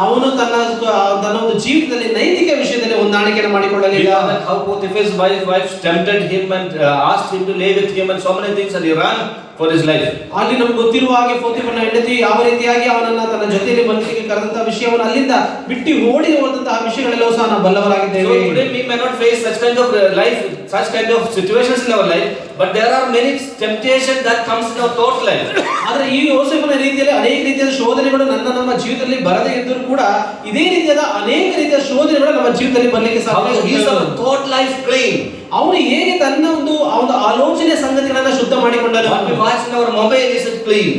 ಅವನು ತನ್ನ ಒಂದು ಜೀವಿತದಲ್ಲಿ ನೈತಿಕ ವಿಷಯದಲ್ಲಿ ಹೊಂದಾಣಿಕೆಯನ್ನು ಮಾಡಿಕೊಳ್ಳಲಿಲ್ಲ. How Potiphar's wife tempted him and asked him to lay with him and so many things, and he ran for his life. ಅಲ್ಲಿ ನಮಗೆ ಗೊತ್ತಿರುವ ಹಾಗೆ ಪೋತಿಫರನ ಹೆಂಡತಿ ಯಾವ ರೀತಿಯಾಗಿ ಅವನನ್ನ ತನ್ನ ಜೊತೆಯಲ್ಲಿ ಬರಲಿಕ್ಕೆ ಕರೆದಂತಹ ವಿಷಯವನ್ನು ಅಲ್ಲಿಂದ ಬಿಟ್ಟು ಓಡಿ ಹೋದಂತಹ ವಿಷಯಗಳೆಲ್ಲವೂ ಸಹ ನಾವು ಬಲ್ಲವರಾಗಿದ್ದೇವೆ. So today we may not face such kind of life, such kind of situations in our life, but there are many temptations that comes in our thought life. ಆದರೆ ಈ ಯೋಸೇಫನ ರೀತಿಯಲ್ಲಿ ಅನೇಕ ರೀತಿಯಾದ ಶೋಧನೆಗಳು ನಮ್ಮ ಜೀವಿತದಲ್ಲಿ ಬರದೇ ಇದ್ದರೂ ಕೂಡ ಇದೇ ರೀತಿಯಾದ ಅನೇಕ ರೀತಿಯ ಶೋಧನೆಗಳು ನಮ್ಮ ಜೀವಿತದಲ್ಲಿ ಬರಲಿಕ್ಕೆ ಸಾಧ್ಯ. He is our thought life clean. ಅವನು ಹೇಗೆ ತನ್ನ ಒಂದು ಆಲೋಚನೆ ಸಂಗತಿಗಳನ್ನ ಶುದ್ಧ ಮಾಡಿಕೊಂಡನು. What we watch in our mobile, is it clean?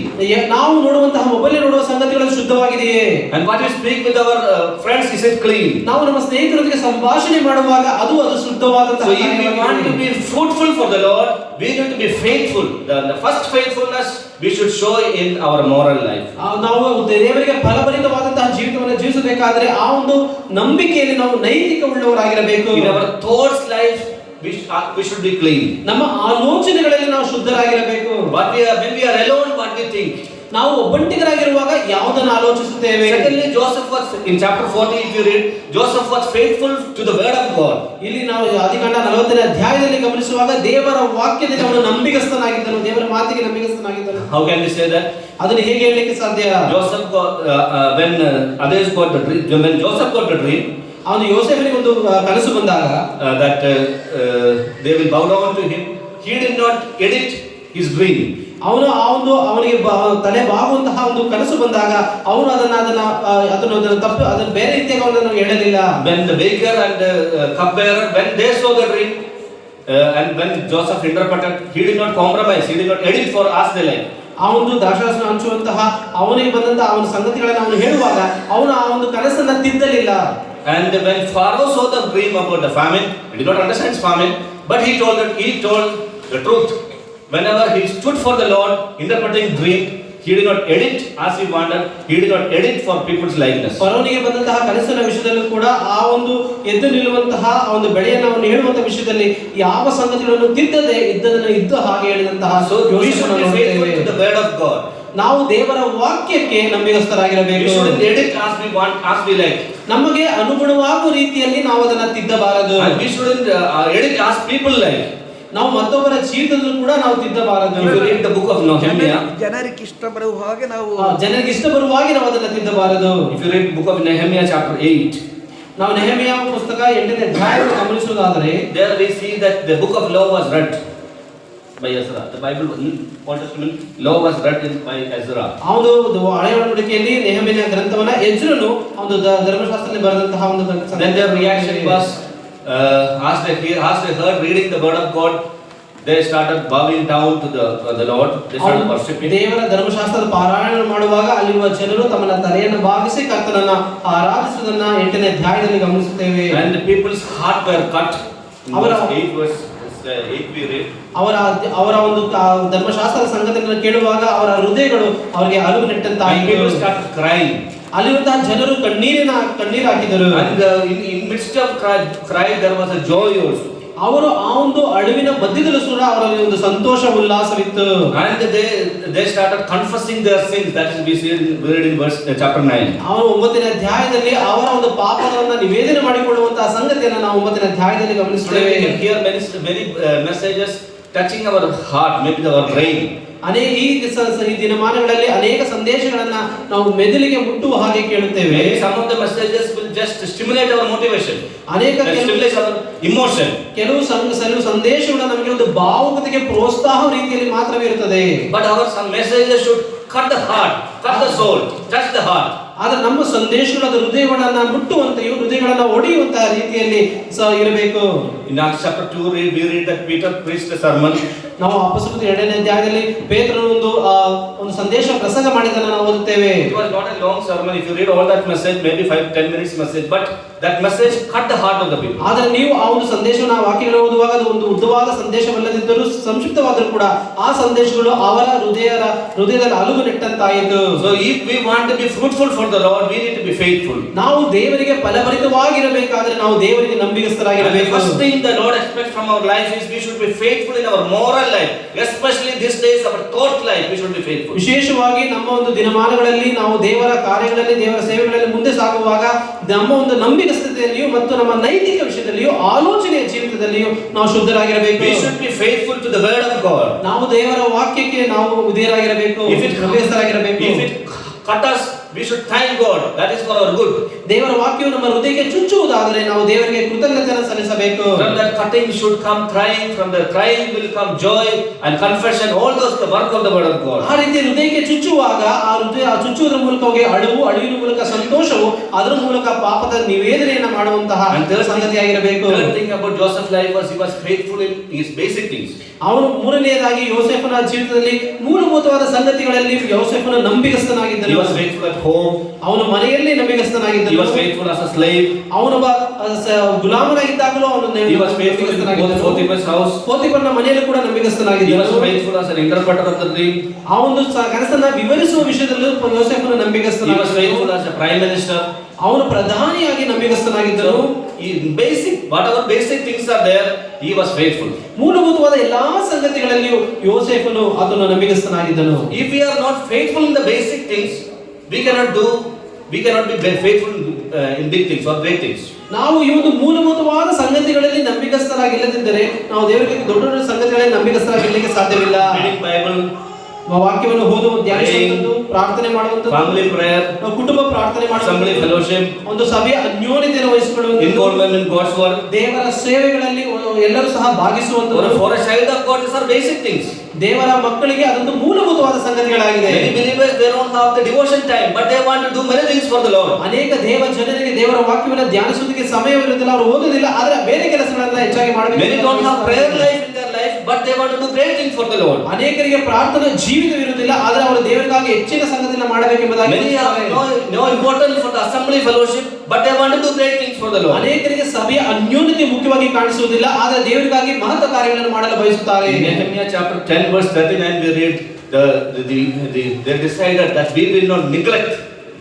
ನಾವು ನೋಡುವಂತಹ ಮೊಬೈಲ್ ನೋಡುವ ಸಂಗತಿಗಳು ಶುದ್ಧವಾಗಿದೆಯೇ? And what we speak with our friends, is it clean? ನಾವು ನಮ್ಮ ಸ್ನೇಹಿತರೊಂದಿಗೆ ಸಂಭಾಷಣೆ ಮಾಡುವಾಗ ಅದು ಶುದ್ಧವಾದಂತಹ. So if we want to be fruitful for the Lord, we need to be faithful. The first faithfulness we should show in our moral life. ನಾವು ದೇವರಿಗೆ ಫಲಭರಿತವಾದಂತಹ ಜೀವಿತವನ್ನು ಜೀವಿಸಬೇಕಾದರೆ ಆ ಒಂದು ನಂಬಿಕೆಯಲ್ಲಿ ನಾವು ನೈತಿಕ ಉಳ್ಳವರಾಗಿರಬೇಕು. In our thoughts life we should be clean. ನಮ್ಮ ಆಲೋಚನೆಗಳಲ್ಲಿ ನಾವು ಶುದ್ಧರಾಗಿರಬೇಕು. When we are alone, what we think? ನಾವು ಒಬ್ಬಂಟಿಗರಾಗಿರುವಾಗ ಯಾವುದನ್ನು ಆಲೋಚಿಸುತ್ತೇವೆ? Secondly, Joseph was in chapter 40, if you read, Joseph was faithful to the word of God. ಇಲ್ಲಿ ನಾವು ಆದಿಕಾಂಡ 40ನೇ ಅಧ್ಯಾಯದಲ್ಲಿ ಗಮನಿಸುವಾಗ ದೇವರ ವಾಕ್ಯದಲ್ಲಿ ಅವನು ನಂಬಿಗಸ್ತನಾಗಿದ್ದನು, ದೇವರ ಮಾತಿಗೆ ನಂಬಿಗಸ್ತನಾಗಿದ್ದನು. How can we say that? ಅದನ್ನು ಹೇಗೆ ಹೇಳಲಿಕ್ಕೆ ಸಾಧ್ಯ? Joseph got when others got the dream, when Joseph got the dream, ಅವನು ಯೋಸೇಫನಿಗೆ ಒಂದು ಕನಸು ಬಂದಾಗ that they will bow down to him, he did not edit his dream. ಅವನು ಅವನಿಗೆ ತಲೆ ಬಾಗುವಂತಹ ಒಂದು ಕನಸು ಬಂದಾಗ ಅವನು ಅದನ್ನು ತಪ್ಪು ಅದನ್ನು ಬೇರೆ ರೀತಿಯಾಗಿ ಅವನನ್ನು ಹೇಳಲಿಲ್ಲ. When the baker and the cupbearer, when they saw the dream, and when Joseph interpreted, he did not compromise, he did not edit for as they like. ಅವನು ದ್ರಾಕ್ಷಾರಸವನ್ನು ಹಂಚುವಂತಹ ಅವನಿಗೆ ಬಂದಂತಹ ಅವನ ಸಂಗತಿಗಳನ್ನು ಅವನು ಹೇಳುವಾಗ ಅವನು ಆ ಒಂದು ಕನಸನ್ನ ತಿದ್ದಲಿಲ್ಲ. And when Pharaoh saw the dream about the famine, he did not understand famine, but he told the truth. Whenever he stood for the Lord interpreting dream, he did not edit as he wanted, he did not edit for people's likeness. ಫರೋನಿಗೆ ಬಂದಂತಹ ಕನಸಿನ ವಿಷಯದಲ್ಲೂ ಕೂಡ ಆ ಒಂದು ಎದ್ದು ನಿಲ್ಲುವಂತಹ ಒಂದು ಬೆಳೆಯನ್ನು ಅವನು ಹೇಳುವಂತಹ ವಿಷಯದಲ್ಲಿ ಯಾವ ಸಂಗತಿಗಳನ್ನು ತಿದ್ದದೆ ಇದ್ದದನ್ನು ಇದ್ದ ಹಾಗೆ ಹೇಳಿದಂತಹ. So we should be faithful to the word of God. ನಾವು ದೇವರ ವಾಕ್ಯಕ್ಕೆ ನಂಬಿಗಸ್ತರಾಗಿರಬೇಕು. We shouldn't edit as we want, as we like. ನಮಗೆ ಅನುಗುಣವಾಗುವ ರೀತಿಯಲ್ಲಿ ನಾವು ಅದನ್ನು ತಿದ್ದಬಾರದು. And we shouldn't edit as people like. ನಾವು ಮತ್ತೊಬ್ಬರ ಜೀವಿತದಲ್ಲೂ ಕೂಡ ನಾವು ತಿದ್ದಬಾರದು. If you read the book of Nehemiah, ಜನರಿಗೆ ಇಷ್ಟ ಬರುವ ಹಾಗೆ ನಾವು ಜನರಿಗೆ ಇಷ್ಟ ಬರುವ ಹಾಗೆ ನಾವು ಅದನ್ನು ತಿದ್ದಬಾರದು. if you read the book of Nehemiah chapter 8, ನಾವು ನೆಹೆಮಿಯ ಪುಸ್ತಕ 8ನೇ ಅಧ್ಯಾಯವನ್ನು ಗಮನಿಸುವುದಾದರೆ there we see that the book of law was read by Ezra. The Bible, Old Testament law was read by Ezra. ಅವನು ಹಳೆಯ ಒಡಂಬಡಿಕೆಯಲ್ಲಿ ನೆಹೆಮಿಯನ ಗ್ರಂಥವನ್ನ ಎಜ್ರನು ಒಂದು ಧರ್ಮಶಾಸ್ತ್ರದಲ್ಲಿ ಬರೆದಂತಹ ಒಂದು Then their reaction was, as they heard reading the word of God, they started bowing down to the Lord. They started worshiping. ದೇವರ ಧರ್ಮಶಾಸ್ತ್ರದ ಪಾರಾಯಣ ಮಾಡುವಾಗ ಅಲ್ಲಿರುವ ಜನರು ತಮ್ಮ ತಲೆಯನ್ನು ಬಾಗಿಸಿ ಕರ್ತನನ್ನ ಆರಾಧಿಸುವುದನ್ನ 8ನೇ ಅಧ್ಯಾಯದಲ್ಲಿ ಗಮನಿಸುತ್ತೇವೆ. And the people's heart were cut. In verse 8 we read. ಅವರ ಒಂದು ಧರ್ಮಶಾಸ್ತ್ರದ ಸಂಗತಿಗಳನ್ನು ಕೇಳುವಾಗ ಅವರ ಹೃದಯಗಳು ಅವರಿಗೆ ಅಳುವು ನೆಟ್ಟಂತಾಯಿತು. People started crying. ಅಲ್ಲಿರುವಂತಹ ಜನರು ಕಣ್ಣೀರು ಹಾಕಿದರು. And in midst of cry there was a joy also. ಅವರು ಆ ಒಂದು ಅಳುವಿನ ಮಧ್ಯದಲ್ಲೂ ಕೂಡ ಅವರಲ್ಲಿ ಒಂದು ಸಂತೋಷ ಉಲ್ಲಾಸವಿತ್ತು. And they started confessing their sins. That is we read in verse chapter 9. ಅವರು 9ನೇ ಅಧ್ಯಾಯದಲ್ಲಿ ಅವರ ಒಂದು ಪಾಪಗಳನ್ನು ನಿವೇದನೆ ಮಾಡಿಕೊಳ್ಳುವಂತಹ ಸಂಗತಿಯನ್ನು ನಾವು 9ನೇ ಅಧ್ಯಾಯದಲ್ಲಿ ಗಮನಿಸುತ್ತೇವೆ. We can hear many messages touching our heart, maybe our brain. ಈ ದಿನಮಾನಗಳಲ್ಲಿ ಅನೇಕ ಸಂದೇಶಗಳನ್ನ ನಾವು ಮೆದುಳಿಗೆ ಮುಟ್ಟುವ ಹಾಗೆ ಕೇಳುತ್ತೇವೆ. Some of the messages will just stimulate our motivation. Stimulate our emotion. ಕೆಲವು ಸಂದೇಶಗಳು ನಮಗೆ ಒಂದು ಭಾವುಕತೆಗೆ ಪ್ರೋತ್ಸಾಹ ರೀತಿಯಲ್ಲಿ ಮಾತ್ರವೇ ಇರುತ್ತದೆ. But our some messages should cut the heart, cut the soul, touch the heart. ಆದ್ರೆ ನಮ್ಮ ಸಂದೇಶಗಳು ಅದು ಹೃದಯಗಳನ್ನ ಮುಟ್ಟುವಂತೆಯೂ ಹೃದಯಗಳನ್ನ ಒಡೆಯುವಂತಹ ರೀತಿಯಲ್ಲಿ ಇರಬೇಕು. In Acts chapter 2 we read that Peter preached a sermon. ನಾವು ಅಪೊಸ್ತಲರ 2ನೇ ಅಧ್ಯಾಯದಲ್ಲಿ ಪೇತ್ರನು ಒಂದು ಸಂದೇಶ ಪ್ರಸಂಗ ಮಾಡಿದ್ದನ್ನು ನಾವು ಓದುತ್ತೇವೆ. It was not a long sermon. If you read all that message, maybe 5-10 minutes message, but that message cut the heart of the people. ಆದರೆ ನೀವು ಆ ಒಂದು ಸಂದೇಶವನ್ನು ಆ ವಾಕ್ಯಗಳನ್ನು ಓದುವಾಗ ಅದು ಒಂದು ಉದ್ದವಾದ ಸಂದೇಶವಲ್ಲದಿದ್ದರೂ ಸಂಕ್ಷಿಪ್ತವಾದರೂ ಕೂಡ ಆ ಸಂದೇಶಗಳು ಅವರ ಹೃದಯದಲ್ಲಿ ಅಲುಗು ನೆಟ್ಟಂತಾಯಿತು. So if we want to be fruitful for the Lord, we need to be faithful. ನಾವು ದೇವರಿಗೆ ಫಲಭರಿತವಾಗಿರಬೇಕಾದರೆ ನಾವು ದೇವರಿಗೆ ನಂಬಿಗಸ್ತರಾಗಿರಬೇಕು. The first thing the Lord expects from our life is we should be faithful in our moral life, especially these days our thought life. We should be faithful. ವಿಶೇಷವಾಗಿ ನಮ್ಮ ಒಂದು ದಿನಮಾನಗಳಲ್ಲಿ ನಾವು ದೇವರ ಕಾರ್ಯಗಳಲ್ಲಿ ದೇವರ ಸೇವೆಗಳಲ್ಲಿ ಮುಂದೆ ಸಾಗುವಾಗ ನಮ್ಮ ಒಂದು ನಂಬಿಗಸ್ತತೆಯಲ್ಲಿಯೂ ಮತ್ತು ನಮ್ಮ ನೈತಿಕ ವಿಷಯದಲ್ಲಿಯೂ ಆಲೋಚನೆಯ ಜೀವಿತದಲ್ಲಿಯೂ ನಾವು ಶುದ್ಧರಾಗಿರಬೇಕು. We should be faithful to the word of God. ನಾವು ದೇವರ ವಾಕ್ಯಕ್ಕೆ ನಾವು ವಿಧೇಯರಾಗಿರಬೇಕು. ನಂಬಿಗಸ್ತರಾಗಿರಬೇಕು. If it cut us, we should thank God. That is for our good. ದೇವರ ವಾಕ್ಯವು ನಮ್ಮ ಹೃದಯಕ್ಕೆ ಚುಚ್ಚುವುದಾದರೆ ನಾವು ದೇವರಿಗೆ ಕೃತಜ್ಞತೆಯನ್ನು ಸಲ್ಲಿಸಬೇಕು. From that cutting should come crying. From the crying will come joy and confession. All those the work of the word of God. ಆ ರೀತಿ ಹೃದಯಕ್ಕೆ ಚುಚ್ಚುವಾಗ ಆ ಚುಚ್ಚುವುದರ ಮೂಲಕವಾಗಿ ಅಳುವಿನ ಮೂಲಕ ಸಂತೋಷವು ಅದರ ಮೂಲಕ ಪಾಪದ ನಿವೇದನೆಯನ್ನು ಮಾಡುವಂತಹ ಸಂಗತಿಯಾಗಿರಬೇಕು. Third thing about Joseph's life was he was faithful in his basic things. ಅವನು ಮೂರನೆಯದಾಗಿ ಯೋಸೇಫನ ಜೀವಿತದಲ್ಲಿ ಮೂಲಭೂತವಾದ ಸಂಗತಿಗಳಲ್ಲಿ ಯೋಸೇಫನ ನಂಬಿಗಸ್ತನಾಗಿದ್ದನು. He was faithful at home. ಅವನು ಮನೆಯಲ್ಲಿ ನಂಬಿಗಸ್ತನಾಗಿದ್ದನು. He was faithful as a slave. ಅವನೊಬ್ಬ ಗುಲಾಮನಾಗಿದ್ದಾಗಲೂ ಅವನು He was faithful in Potiphar's house. ಪೋತಿಫರನ ಮನೆಯಲ್ಲಿ ಕೂಡ He ನಂಬಿಗಸ್ತನಾಗಿದ್ದನು. was faithful as an interpreter of the dream. ಆ ಒಂದು ಕನಸನ್ನ ವಿವರಿಸುವ ವಿಷಯದಲ್ಲೂ ಯೋಸೇಫನ He was ನಂಬಿಗಸ್ತನಾಗಿದ್ದನು. faithful as a prime minister. ಅವನು ಪ್ರಧಾನಿಯಾಗಿ ನಂಬಿಗಸ್ತನಾಗಿದ್ದನು. Whatever basic things are there, he was faithful. ಮೂಲಭೂತವಾದ ಎಲ್ಲಾ ಸಂಗತಿಗಳಲ್ಲಿಯೂ ಯೋಸೇಫನು ಅದನ್ನು ನಂಬಿಗಸ್ತನಾಗಿದ್ದನು. If we are not faithful in the basic things, we cannot be faithful in big things or great things. ನಾವು ಈ ಒಂದು ಮೂಲಭೂತವಾದ ಸಂಗತಿಗಳಲ್ಲಿ ನಂಬಿಗಸ್ತರಾಗಿಲ್ಲದಿದ್ದರೆ ನಾವು ದೇವರಿಗೆ ದೊಡ್ಡ ದೊಡ್ಡ ಸಂಗತಿಗಳಲ್ಲಿ ನಂಬಿಗಸ್ತರಾಗಿರಲಿಕ್ಕೆ ಸಾಧ್ಯವಿಲ್ಲ. Reading Bible, ವಾಕ್ಯವನ್ನು ಓದುವುದು, ಧ್ಯಾನಿಸುವುದು, ಪ್ರಾರ್ಥನೆ ಮಾಡುವುದು, family prayer, ಕುಟುಂಬ ಪ್ರಾರ್ಥನೆ assembly ಮಾಡುವುದು, fellowship, ಒಂದು ಸಭೆಯ ಅನ್ಯೋನ್ಯತೆಯನ್ನು ವಹಿಸಿಕೊಳ್ಳುವುದು, involvement in God's work. ದೇವರ ಸೇವೆಗಳಲ್ಲಿ ಎಲ್ಲರೂ ಸಹ ಭಾಗಿಸುವಂತದ್ದು. For a child of God, these are basic things. ದೇವರ ಮಕ್ಕಳಿಗೆ ಅದೊಂದು ಮೂಲಭೂತವಾದ ಸಂಗತಿಗಳಾಗಿದೆ. Many believers, they don't have the devotion time, but they want to do many things for the Lord. ಅನೇಕ ದೇವ ಜನರಿಗೆ ದೇವರ ವಾಕ್ಯವನ್ನು ಧ್ಯಾನಿಸುವುದಕ್ಕೆ ಸಮಯವಿರುವುದಿಲ್ಲ, ಅವರು ಓದುವುದಿಲ್ಲ, ಆದರೆ ಬೇರೆ ಕೆಲಸಗಳನ್ನ ಹೆಚ್ಚಾಗಿ ಮಾಡಬೇಕು. Many don't have prayer life in their life, but they want to do great things for the Lord. ಅನೇಕರಿಗೆ ಪ್ರಾರ್ಥನಾ ಜೀವಿತವಿರುವುದಿಲ್ಲ, ಆದರೆ ಅವರು ದೇವರಿಗಾಗಿ ಹೆಚ್ಚಿನ ಸಂಗತಿಯನ್ನು ಮಾಡಬೇಕೆಂಬುದಾಗಿ. Many have no importance for the assembly fellowship, but they want to do great things for the Lord. ಅನೇಕರಿಗೆ ಸಭೆಯ ಅನ್ಯೋನ್ಯತೆ ಮುಖ್ಯವಾಗಿ ಕಾಣಿಸುವುದಿಲ್ಲ, ಆದರೆ ದೇವರಿಗಾಗಿ ಮಹತ್ವ ಕಾರ್ಯಗಳನ್ನು ಮಾಡಲು ಬಯಸುತ್ತಾರೆ. In Nehemiah chapter 10 verse 39 we read they decided that we will not neglect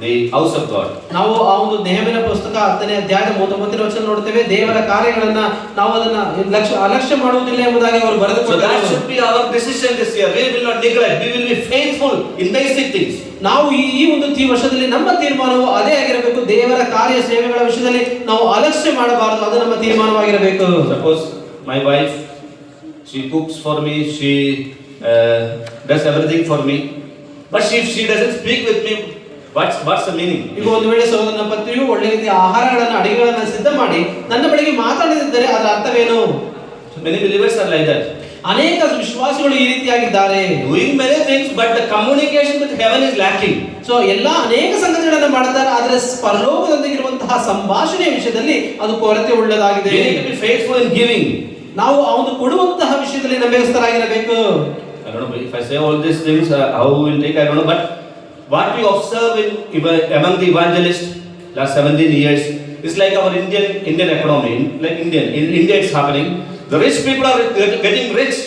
the house of God. ನಾವು ಆ ಒಂದು ನೆಹೆಮೀಯನ ಪುಸ್ತಕ 10ನೇ ಅಧ್ಯಾಯದ 39ನೇ ವಚನ ನೋಡುತ್ತೇವೆ. ದೇವರ ಕಾರ್ಯಗಳನ್ನ ನಾವು ಅದನ್ನ ಅಲಕ್ಷ್ಯ ಮಾಡುವುದಿಲ್ಲ ಎಂಬುದಾಗಿ ಅವರು So ಬರೆದುಕೊಂಡಿದ್ದಾರೆ. that should be our decision this year. We will not neglect. We will be faithful in basic things. ನಾವು ಈ ಒಂದು ವರ್ಷದಲ್ಲಿ ನಮ್ಮ ತೀರ್ಮಾನವು ಅದೇ ಆಗಿರಬೇಕು. ದೇವರ ಕಾರ್ಯ ಸೇವೆಗಳ ವಿಷಯದಲ್ಲಿ ನಾವು ಅಲಕ್ಷ್ಯ ಮಾಡಬಾರದು, ಅದು ನಮ್ಮ ತೀರ್ಮಾನವಾಗಿರಬೇಕು. Suppose my wife, she cooks for me, she does everything for me, but if she doesn't speak with me, what's the meaning? ಈಗ ಒಂದು ವೇಳೆ ಸಹೋದರನ ಪತ್ನಿಯು ಒಳ್ಳೆ ರೀತಿಯ ಆಹಾರಗಳನ್ನು ಅಡಿಗೆಗಳನ್ನು ಸಿದ್ಧ ಮಾಡಿ ನನ್ನ ಬಳಿಗೆ ಮಾತಾಡದಿದ್ದರೆ ಅದರ ಅರ್ಥವೇನು? So many believers are like that. ಅನೇಕ ವಿಶ್ವಾಸಿಗಳು ಈ ರೀತಿಯಾಗಿದ್ದಾರೆ. Doing many things, but the communication with heaven is lacking. So ಅನೇಕ ಸಂಗತಿಗಳನ್ನು ಮಾಡುತ್ತಾರೆ, ಆದರೆ ಪರಲೋಕದೊಂದಿಗಿರುವಂತಹ ಸಂಭಾಷಣೆಯ ವಿಷಯದಲ್ಲಿ ಅದು ಕೊರತೆ ಉಳ್ಳದಾಗಿದೆ. We need to be faithful in giving. ನಾವು ಅವನು ಕೊಡುವಂತಹ ವಿಷಯದಲ್ಲಿ ನಂಬಿಕಸ್ಥರಾಗಿರಬೇಕು. I don't know if I say all these things, how we will take, I don't know, but what we observe among the evangelists last 17 years is like our Indian economy, like in India it's happening. The rich people are getting rich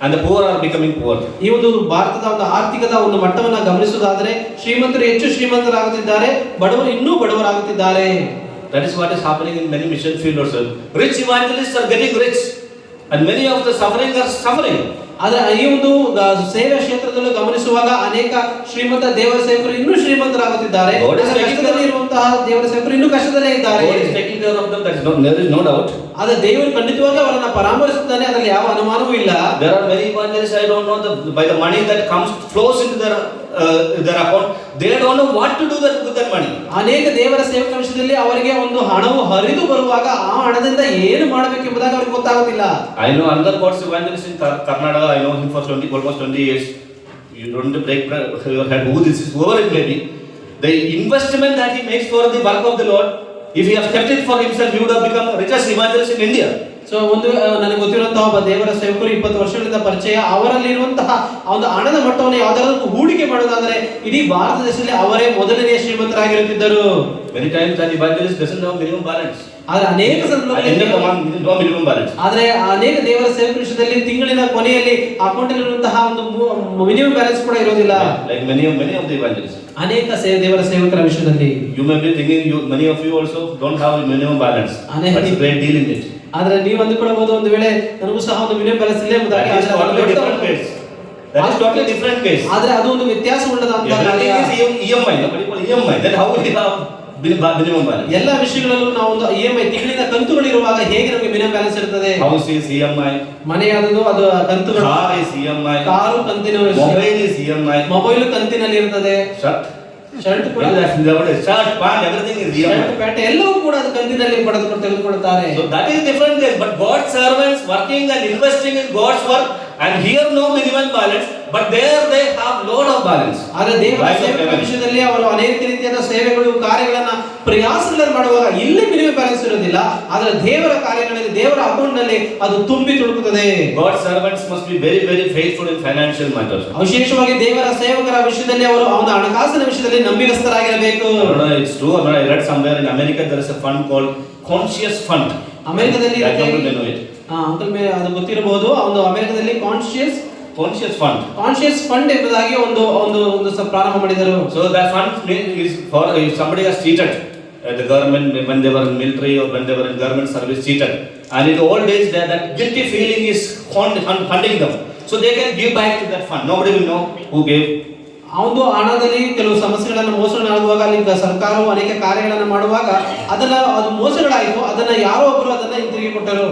and the poor are becoming poor. ಈ ಒಂದು ಭಾರತದ ಒಂದು ಆರ್ಥಿಕದ ಒಂದು ಮಟ್ಟವನ್ನು ಗಮನಿಸುವುದಾದರೆ ಶ್ರೀಮಂತರು ಹೆಚ್ಚು ಶ್ರೀಮಂತರಾಗುತ್ತಿದ್ದಾರೆ, ಬಡವರು ಇನ್ನೂ ಬಡವರಾಗುತ್ತಿದ್ದಾರೆ. That is what is happening in many mission fields also. Rich evangelists are getting rich and many of the suffering are suffering. ಆದರೆ ಈ ಒಂದು ಸೇವೆ ಕ್ಷೇತ್ರದಲ್ಲೂ ಗಮನಿಸುವಾಗ ಅನೇಕ ಶ್ರೀಮಂತ ದೇವರ ಸೇವಕರು ಇನ್ನೂ ಶ್ರೀಮಂತರಾಗುತ್ತಿದ್ದಾರೆ, ಕಷ್ಟದಲ್ಲಿ ಇರುವಂತಹ ದೇವರ ಸೇವಕರು ಇನ್ನೂ ಕಷ್ಟದಲ್ಲೇ ಇದ್ದಾರೆ. God is taking care of them, there is no doubt. ಆದರೆ ದೇವರು ಖಂಡಿತವಾಗಿ ಅವರನ್ನ ಪರಾಮರಿಸುತ್ತಾನೆ, ಅದರಲ್ಲಿ ಯಾವ ಅನುಮಾನವೂ ಇಲ್ಲ. There are many evangelists, I don't know, by the money that flows into their account, they don't know what to do with that money. ಅನೇಕ ದೇವರ ಸೇವಕರ ವಿಷಯದಲ್ಲಿ ಅವರಿಗೆ ಒಂದು ಹಣವು ಹರಿದು ಬರುವಾಗ ಆ ಹಣದಿಂದ ಏನು ಮಾಡಬೇಕೆಂಬುದಾಗಿ ಅವರಿಗೆ ಗೊತ್ತಾಗುತ್ತಿಲ್ಲ. I know another God's evangelist in Karnataka. I know him for almost 20 years. You don't break your head who this is, whoever it may be. The investment that he makes for the work of the Lord, if he has kept it for himself, he would have become the richest evangelist in India. So ಒಂದು ನನಗೆ ಗೊತ್ತಿರುವಂತಹ ಒಬ್ಬ ದೇವರ ಸೇವಕರು 20 ವರ್ಷಗಳಿಂದ ಪರಿಚಯ, ಅವರಲ್ಲಿ ಇರುವಂತಹ ಒಂದು ಹಣದ ಮಟ್ಟವನ್ನು ಯಾವ್ದಾದ್ರು ಹೂಡಿಕೆ ಮಾಡೋದಾದ್ರೆ ಇಡೀ ಭಾರತ ದೇಶದಲ್ಲಿ ಅವರೇ ಮೊದಲನೇ ಶ್ರೀಮಂತರಾಗಿರುತ್ತಿದ್ದರು. Many times that evangelist doesn't have minimum balance. ಆದ್ರೆ ಅನೇಕ ಸಂದರ್ಭಗಳಲ್ಲಿ no minimum balance. ಆದ್ರೆ ಅನೇಕ ದೇವರ ಸೇವಕರ ವಿಷಯದಲ್ಲಿ ತಿಂಗಳಿನ ಕೊನೆಯಲ್ಲಿ ಅಕೌಂಟ್ ಅಲ್ಲಿ ಇರುವಂತಹ ಒಂದು ಮಿನಿಮಮ್ ಬ್ಯಾಲೆನ್ಸ್ ಕೂಡ ಇರೋದಿಲ್ಲ. Like many of the evangelists. ಅನೇಕ ದೇವರ ಸೇವಕರ ವಿಷಯದಲ್ಲಿ You may be thinking many of you also don't have minimum balance. But it's a great deal in it. ಆದ್ರೆ ನೀವು ಅಂದುಕೊಳ್ಳಬಹುದು ಒಂದು ವೇಳೆ ನನಗೂ ಸಹ ಒಂದು ಮಿನಿಮಮ್ ಬ್ಯಾಲೆನ್ಸ್ ಇಲ್ಲ ಎಂಬುದಾಗಿ. That is totally different case. That is totally different case. ಆದ್ರೆ ಅದು ಒಂದು ವ್ಯತ್ಯಾಸ ಉಳ್ಳದಂತ Everything is EMI. Nobody call EMI. Then how will you have minimum balance? ಎಲ್ಲ ವಿಷಯಗಳಲ್ಲೂ ನಾವು ಒಂದು EMI ತಿಂಗಳಿನ ಕಂತುಗಳಿರುವಾಗ ಹೇಗೆ ನಮಗೆ ಮಿನಿಮಮ್ ಬ್ಯಾಲೆನ್ಸ್ ಇರ್ತದೆ? House is EMI. ಮನೆಯಾದದು ಅದು ಕಂತುಗಳು. Car is EMI. ಕಾರು ಕಂತಿನ. Mobile is EMI. ಮೊಬೈಲ್ ಕಂತಿನಲ್ಲಿ ಇರ್ತದೆ. ಶರ್ಟ್ ಕೂಡ shirt, pant, everything is EMI. Shirt pant ಎಲ್ಲವೂ ಕೂಡ ಅದು ಕಂತಿನಲ್ಲಿ ತೆಗೆದುಕೊಳ್ಳುತ್ತಾರೆ. So that is different case. But God's servants working and investing in God's work, and here no minimum balance, but there they have lot of balance. ಆದರೆ ದೇವರ ಸೇವಕರ ವಿಷಯದಲ್ಲಿ ಅವರು ಅನೇಕ ರೀತಿಯಾದ ಸೇವೆಗಳು ಕಾರ್ಯಗಳನ್ನ ಪ್ರಯಾಸಗಳನ್ನು ಮಾಡುವಾಗ ಇಲ್ಲಿ ಮಿನಿಮಮ್ ಬ್ಯಾಲೆನ್ಸ್ ಇರೋದಿಲ್ಲ, ಆದರೆ ದೇವರ ಕಾರ್ಯಗಳಲ್ಲಿ ದೇವರ ಅಕೌಂಟ್ ನಲ್ಲಿ ಅದು ತುಂಬಿ ತುಳುಕುತ್ತದೆ. God's servants must be very faithful in financial matters. ವಿಶೇಷವಾಗಿ ದೇವರ ಸೇವಕರ ವಿಷಯದಲ್ಲಿ ಅವರು ಅವನ ಹಣಕಾಸಿನ ವಿಷಯದಲ್ಲಿ ನಂಬಿಕಸ್ಥರಾಗಿರಬೇಕು. It's true. I read somewhere in America there is a fund called Conscious Fund. ಅಮೆರಿಕದಲ್ಲಿ ಅಂಕಲ್ ಅದು ಗೊತ್ತಿರಬಹುದು. ಒಂದು ಅಮೆರಿಕದಲ್ಲಿ ಕಾನ್ಶಿಯಸ್ ಫಂಡ್ ಎಂಬುದಾಗಿ ಒಂದು ಪ್ರಾರಂಭ ಮಾಡಿದರು. So that fund is for if somebody has cheated the government when they were in military or when they were in government service, cheated, and in the old days that guilty feeling is haunting them, so they can give back to that fund. Nobody will know who gave. ಆ ಒಂದು ಹಣದಲ್ಲಿ ಕೆಲವು ಸಮಸ್ಯೆಗಳನ್ನು ಮೋಸಗಳಾಗುವಾಗ ಅಲ್ಲಿ ಸರ್ಕಾರವು ಅನೇಕ ಕಾರ್ಯಗಳನ್ನು ಮಾಡುವಾಗ ಅದು ಮೋಸಗಳಾಯಿತು, ಅದನ್ನ ಯಾರೋ ಒಬ್ಬರು ಅದನ್ನ ಹಿಂತಿರುಗಿ ಕೊಟ್ಟರು.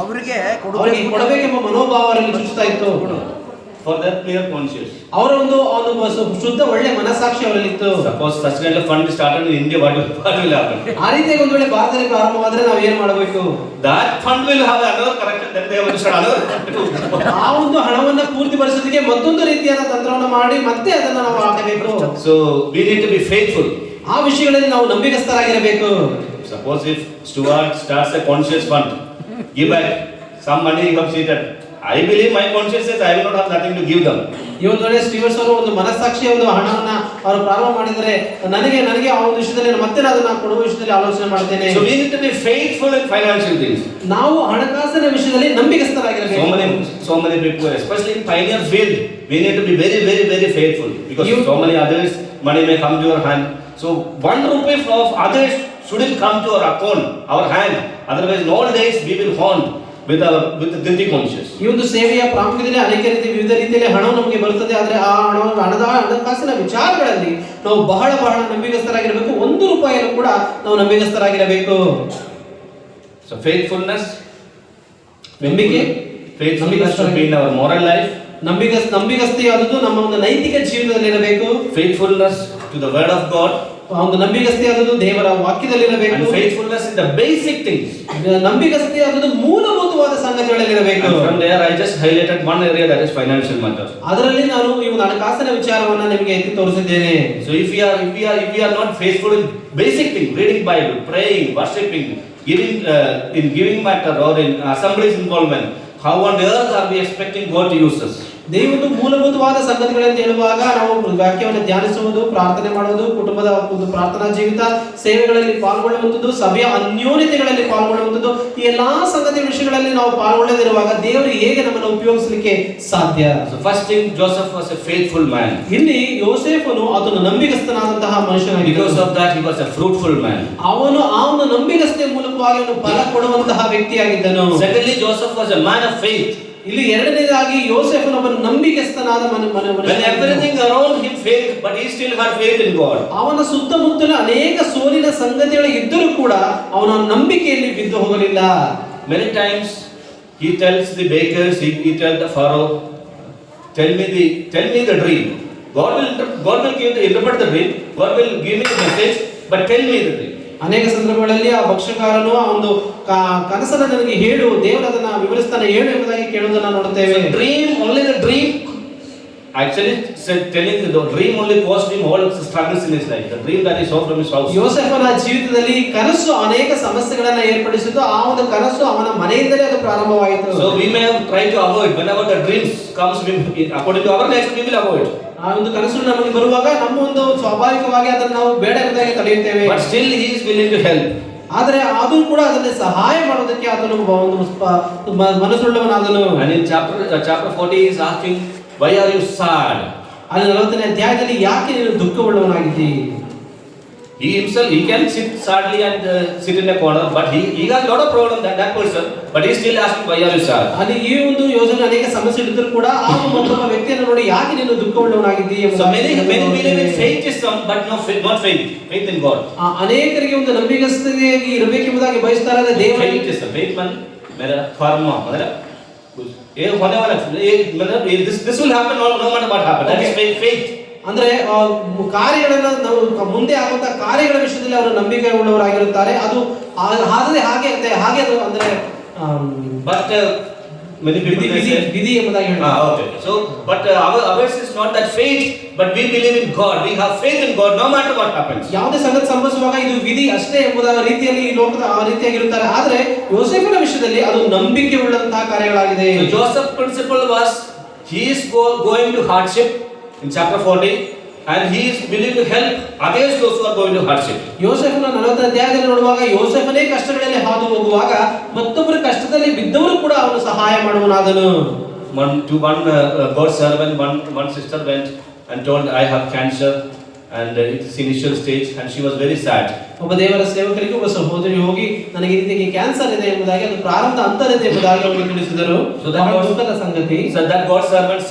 ಅವರಿಗೆ ಕೊಡಬೇಕೆಂಬ ಮನೋಭಾವ ಅವರಲ್ಲಿ ಸೂಚಿಸ್ತಾ ಇತ್ತು. For their clear conscience. ಅವರ ಒಂದು ಶುದ್ಧ ಒಳ್ಳೆ ಮನಸಾಕ್ಷಿ ಅವರಲ್ಲಿತ್ತು. Suppose such kind of fund started in India, what will happen? ಆ ರೀತಿಯಾಗಿ ಒಂದು ವೇಳೆ ಭಾರತದಲ್ಲಿ ಪ್ರಾರಂಭವಾದ್ರೆ ನಾವು ಏನು ಮಾಡಬೇಕು? That fund will have another correction, then they have to start another. ಆ ಒಂದು ಒಂದು ಹಣವನ್ನ ಪೂರ್ತಿ ಭರಿಸೋದಕ್ಕೆ ಮತ್ತೊಂದು ರೀತಿಯಾದ ತಂತ್ರವನ್ನು ಮಾಡಿ ಮತ್ತೆ ಅದನ್ನ ನಾವು ಹಾಕಬೇಕು. So we need to be faithful. ಆ ವಿಷಯಗಳಲ್ಲಿ ನಾವು ನಂಬಿಕಸ್ಥರಾಗಿರಬೇಕು. Suppose if Stuart starts a conscious fund, give back some money you have seated. I believe my conscience says I will not have nothing to give them. ಈ ಒಂದು ವೇಳೆ ಸ್ಟೀವರ್ಸ್ ಅವರು ಒಂದು ಮನಸ್ಸಾಕ್ಷಿಯ ಒಂದು ಹಣವನ್ನ ಅವರು ಪ್ರಾರಂಭ ಮಾಡಿದರೆ ನನಗೆ ಆ ಒಂದು ವಿಷಯದಲ್ಲಿ ಮತ್ತೆ ಅದನ್ನ ಕೊಡುವ ವಿಷಯದಲ್ಲಿ ಆಲೋಚನೆ ಮಾಡ್ತೇನೆ. So we need to be faithful in financial things. ನಾವು ಹಣಕಾಸಿನ ವಿಷಯದಲ್ಲಿ ನಂಬಿಕಸ್ಥರಾಗಿರಬೇಕು. So many people, especially in pioneer field, we need to be very, very, very faithful because so many others money may come to your hand. So 1 rupee of others shouldn't come to our account, our hand. Otherwise, in all days we will haunt with the guilty conscience. ಈ ಒಂದು ಸೇವೆಯ ಪ್ರಾಮುಖ್ಯತೆಯಲ್ಲಿ ಅನೇಕ ವಿವಿಧ ರೀತಿಯಲ್ಲಿ ಹಣವು ನಮಗೆ ಬರುತ್ತದೆ. ಆದರೆ ಆ ಹಣಕಾಸಿನ ವಿಚಾರಗಳಲ್ಲಿ ನಾವು ಬಹಳ ನಂಬಿಕಸ್ಥರಾಗಿರಬೇಕು. 1 ರೂಪಾಯಿಯನ್ನು ಕೂಡ ನಾವು ನಂಬಿಕಸ್ಥರಾಗಿರಬೇಕು. So faithfulness, ನಂಬಿಕೆ, faithfulness should be in our moral life. ನಂಬಿಗಸ್ತಿಯಾದದ್ದು ನಮ್ಮ ಒಂದು ನೈತಿಕ ಜೀವನದಲ್ಲಿ ಇರಬೇಕು. Faithfulness to the word of God. ಒಂದು ನಂಬಿಗಸ್ತಿಯಾದದ್ದು ದೇವರ ವಾಕ್ಯದಲ್ಲಿ ಇರಬೇಕು. And faithfulness in the basic things. ನಂಬಿಗಸ್ತಿಯಾದದ್ದು ಮೂಲಭೂತವಾದ ಸಂಗತಿಗಳಲ್ಲಿ ಇರಬೇಕು. And from there I just highlighted one area, that is financial matters. ಅದರಲ್ಲಿ ನಾನು ಈ ಒಂದು ಹಣಕಾಸಿನ ವಿಚಾರವನ್ನ ನಿಮಗೆ ಎತ್ತಿ ತೋರಿಸಿದ್ದೇನೆ. So if we are not faithful in basic things, reading Bible, praying, worshiping, giving matter or in assemblies involvement, how on earth are we expecting God to use us? ದೇವರ ಮೂಲಭೂತವಾದ ಸಂಗತಿಗಳನ್ನು ಹೇಳುವಾಗ ನಾವು ವಾಕ್ಯವನ್ನು ಧ್ಯಾನಿಸುವುದು, ಪ್ರಾರ್ಥನೆ ಮಾಡುವುದು, ಕುಟುಂಬದ ಒಂದು ಪ್ರಾರ್ಥನಾ ಜೀವಿತ, ಸೇವೆಗಳಲ್ಲಿ ಪಾಲ್ಗೊಳ್ಳುವಂಥದ್ದು, ಸಭೆಯ ಅನ್ಯೋನ್ಯತೆಗಳಲ್ಲಿ ಪಾಲ್ಗೊಳ್ಳುವಂಥದ್ದು, ಈ ಎಲ್ಲಾ ಸಂಗತಿಗಳ ವಿಷಯಗಳಲ್ಲಿ ನಾವು ಪಾಲ್ಗೊಳ್ಳದಿರುವಾಗ ದೇವರು ಹೇಗೆ ನಮ್ಮನ್ನು ಉಪಯೋಗಿಸಲಿಕ್ಕೆ ಸಾಧ್ಯ? So first thing, Joseph was a faithful man. ಇಲ್ಲಿ ಯೋಸೇಫನು ಆತನು ನಂಬಿಗಸ್ತನಾದಂತಹ ಮನುಷ್ಯನಾಗಿದ್ದನು. Because of that he was a fruitful man. ಅವನು ಮೂಲಕವಾಗಿ ಅವನು ಫಲ ಕೊಡುವಂತಹ ವ್ಯಕ್ತಿಯಾಗಿದ್ದನು. Secondly, Joseph was a man of faith. ಇಲ್ಲಿ ಎರಡನೇದಾಗಿ ಯೋಸೇಫನು ಒಬ್ಬ ನಂಬಿಕೆಸ್ತನಾದ ಮನುಷ್ಯ. When everything around him failed, but he still had faith in God. ಅವನ ಸುತ್ತಮುತ್ತಲ ಅನೇಕ ಸೋಲಿನ ಸಂಗತಿಗಳು ಇದ್ದರೂ ಕೂಡ ಅವನ ನಂಬಿಕೆಯಲ್ಲಿ ಬಿದ್ದು ಹೋಗಲಿಲ್ಲ. Many times he tells the bakers, he tells the Pharaoh, tell me the dream. God will give the interpret the dream. God will give me the message, but tell me the dream. ಅನೇಕ ಸಂದರ್ಭಗಳಲ್ಲಿ ಆ ಭಕ್ಷ್ಯಕಾರನು ಆ ಒಂದು ಕನಸನ್ನು ನನಗೆ ಹೇಳು, ದೇವರು ಅದನ್ನ ವಿವರಿಸ್ತಾನೆ, ಹೇಳು ಎಂಬುದಾಗಿ ಕೇಳುವುದನ್ನು ನೋಡುತ್ತೇವೆ. Only the dream actually telling the dream only caused him all struggles in his life. The dream that he saw from his house. ಯೋಸೇಫನ ಜೀವಿತದಲ್ಲಿ ಕನಸು ಅನೇಕ ಸಮಸ್ಯೆಗಳನ್ನು ಏರ್ಪಡಿಸಿತು. ಆ ಒಂದು ಕನಸು ಅವನ ಮನೆಯಿಂದಲೇ ಅದು ಪ್ರಾರಂಭವಾಯಿತು. So we may have tried to avoid whenever the dreams comes, according to our nature we will avoid. ಆ ಒಂದು ಕನಸು ನಮಗೆ ಬರುವಾಗ ನಮ್ಮ ಒಂದು ಸ್ವಾಭಾವಿಕವಾಗಿ ಅದನ್ನು ನಾವು ಬೇಡ ಎಂಬುದಾಗಿ ತಡೆಯುತ್ತೇವೆ. But still he is willing to help. ಆದರೆ ಅದು ಕೂಡ ಅದನ್ನು ಸಹಾಯ ಮಾಡೋದಕ್ಕೆ ಆತನು ಒಂದು ಮನಸ್ಸುಳ್ಳವನಾದನು. And in chapter 40 he is asking, why are you sad? ಅಲ್ಲಿ 40ನೇ ಅಧ್ಯಾಯದಲ್ಲಿ ಯಾಕೆ ನೀನು ದುಃಖವುಳ್ಳವನಾಗಿದ್ದೀ? He himself, he can sit sadly and sit in a corner, but he has a lot of problem, that person, but he is still asking, why are you sad? ಅಲ್ಲಿ ಈ ಒಂದು ಯೋಜನೆ ಅನೇಕ ಸಮಸ್ಯೆ ಇದ್ದರೂ ಕೂಡ ಆ ಮತ್ತೊಬ್ಬ ವ್ಯಕ್ತಿಯನ್ನು ನೋಡಿ ಯಾಕೆ ನೀನು ದುಃಖವುಳ್ಳವನಾಗಿದ್ದೀ? So many believe in faithism, but not faith in God. ಅನೇಕರಿಗೆ ಒಂದು ನಂಬಿಗಸ್ತತೆಯಾಗಿ ಇರಬೇಕೆಂಬುದಾಗಿ ಬಯಸ್ತಾರೆ ದೇವರಲ್ಲಿ. Faithism, faith man मेरा कर्म मतलब ये होने वाला मतलब this will happen no matter what happen. That is faith. ಅಂದ್ರೆ ಕಾರ್ಯಗಳನ್ನ ನಾವು ಮುಂದೆ ಆಗುವಂತ ಕಾರ್ಯಗಳ ವಿಷಯದಲ್ಲಿ ಅವರು ನಂಬಿಕೆ ಉಳ್ಳವರಾಗಿರುತ್ತಾರೆ. ಅದು ಹಾಗೆ ಅದು ಅಂದ್ರೆ but many people ವಿಧಿ ಎಂಬುದಾಗಿ ಹೇಳ್ತಾರೆ. Okay, so but ours is not that faith, but we believe in God. We have faith in God no matter what happens. ಯಾವುದೇ ಸಂಗತಿ ಸಂಭವಿಸುವಾಗ ಇದು ವಿಧಿ ಅಷ್ಟೇ ಎಂಬುದರ ರೀತಿಯಲ್ಲಿ ಈ ಲೋಕದ ಆ ರೀತಿಯಾಗಿರುತ್ತಾರೆ. ಆದರೆ ಯೋಸೇಫನ ವಿಷಯದಲ್ಲಿ ಅದು ನಂಬಿಕೆ ಉಳ್ಳಂತಹ ಕಾರ್ಯಗಳಾಗಿದೆ. So Joseph's principle was he is going to hardship in chapter 40 and he is willing to help against those who are going to hardship. ಯೋಸೇಫನ 40ನೇ ಅಧ್ಯಾಯದಲ್ಲಿ ನೋಡುವಾಗ ಯೋಸೇಫನೇ ಕಷ್ಟಗಳಲ್ಲಿ ಹಾದು ಹೋಗುವಾಗ ಮತ್ತೊಬ್ಬರ ಕಷ್ಟದಲ್ಲಿ ಬಿದ್ದವರು ಕೂಡ ಅವನು ಸಹಾಯ ಮಾಡುವನಾದನು. One God's servant, one sister went and told, I have cancer and it's initial stage, and she was very sad. ಒಬ್ಬ ದೇವರ ಸೇವಕರಿಗೆ ಒಬ್ಬ ಸಹೋದರಿ ಹೋಗಿ ನನಗೆ ಈ ರೀತಿಯಾಗಿ ಕ್ಯಾನ್ಸರ್ ಇದೆ ಎಂಬುದಾಗಿ ಅದು ಪ್ರಾರಂಭ ಹಂತದಲ್ಲಿದೆ ಎಂಬುದಾಗಿ ಅವರಿಗೆ ತಿಳಿಸಿದರು. ದುಃಖದ ಸಂಗತಿ. So that God's servant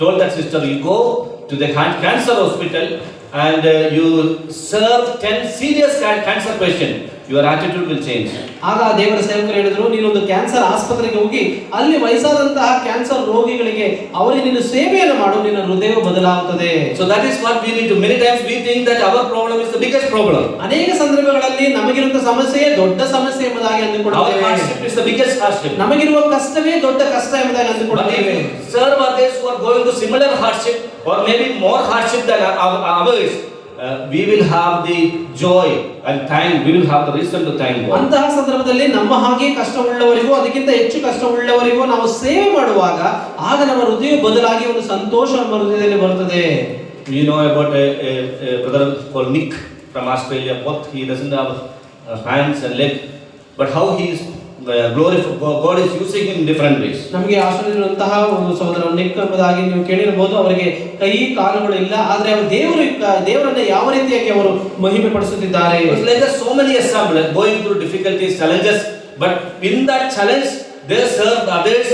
told that sister, you go to the cancer hospital and you serve 10 serious cancer patients. your attitude will change. ಆಗ ಆ ದೇವರ ಸೇವಕರು ಹೇಳಿದ್ರು, ನೀನೊಂದು ಕ್ಯಾನ್ಸರ್ ಆಸ್ಪತ್ರೆಗೆ ಹೋಗಿ ಅಲ್ಲಿ ವಯಸ್ಸಾದಂತಹ ಕ್ಯಾನ್ಸರ್ ರೋಗಿಗಳಿಗೆ ಅವರಿಗೆ ನೀನು ಸೇವೆಯನ್ನು ಮಾಡು, ನಿನ್ನ ಹೃದಯ ಬದಲಾಗುತ್ತದೆ. So that is what we need to. Many times we think that our problem is the biggest problem. ಅನೇಕ ಸಂದರ್ಭಗಳಲ್ಲಿ ನಮಗಿರುವಂತಹ ಸಮಸ್ಯೆ ದೊಡ್ಡ ಸಮಸ್ಯೆ ಎಂಬುದಾಗಿ Our ಅಂದುಕೊಳ್ಳುತ್ತೇವೆ. hardship is the biggest hardship. ನಮಗಿರುವ ಕಷ್ಟವೇ ದೊಡ್ಡ ಕಷ್ಟ ಎಂಬುದಾಗಿ But if ಅಂದುಕೊಳ್ಳುತ್ತೇವೆ. we serve others who are going through similar hardship or maybe more hardship than ours, we will have the joy and thank. We will have the reason to thank God. ಅಂತಹ ಸಂದರ್ಭದಲ್ಲಿ ನಮ್ಮ ಹಾಗೆ ಕಷ್ಟವುಳ್ಳವರಿಗೂ ಅದಕ್ಕಿಂತ ಹೆಚ್ಚು ಕಷ್ಟವುಳ್ಳವರಿಗೂ ನಾವು ಸೇವೆ ಮಾಡುವಾಗ ಆಗ ನಮ್ಮ ಹೃದಯ ಬದಲಾಗಿ ಒಂದು ಸಂತೋಷ ನಮ್ಮ ಹೃದಯದಲ್ಲಿ ಬರುತ್ತದೆ. We know about a brother called Nick from Australia. Both he doesn't have hands and legs, but how he is glorified. God is using him in different ways. ನಮಗೆ ಆಶ್ರಯವಿರುವಂತಹ ಒಂದು ಸಹೋದರ ನಿಕ್ ಎಂಬುದಾಗಿ ನೀವು ಕೇಳಿರಬಹುದು. ಅವರಿಗೆ ಕೈ ಕಾಲುಗಳು ಇಲ್ಲ, ಆದ್ರೆ ಅವರು ದೇವರನ್ನ ಯಾವ ರೀತಿಯಾಗಿ ಅವರು ಮಹಿಮೆ ಪಡಿಸುತ್ತಿದ್ದಾರೆ. It's like there's so many examples going through difficulties, challenges, but in that challenge they served others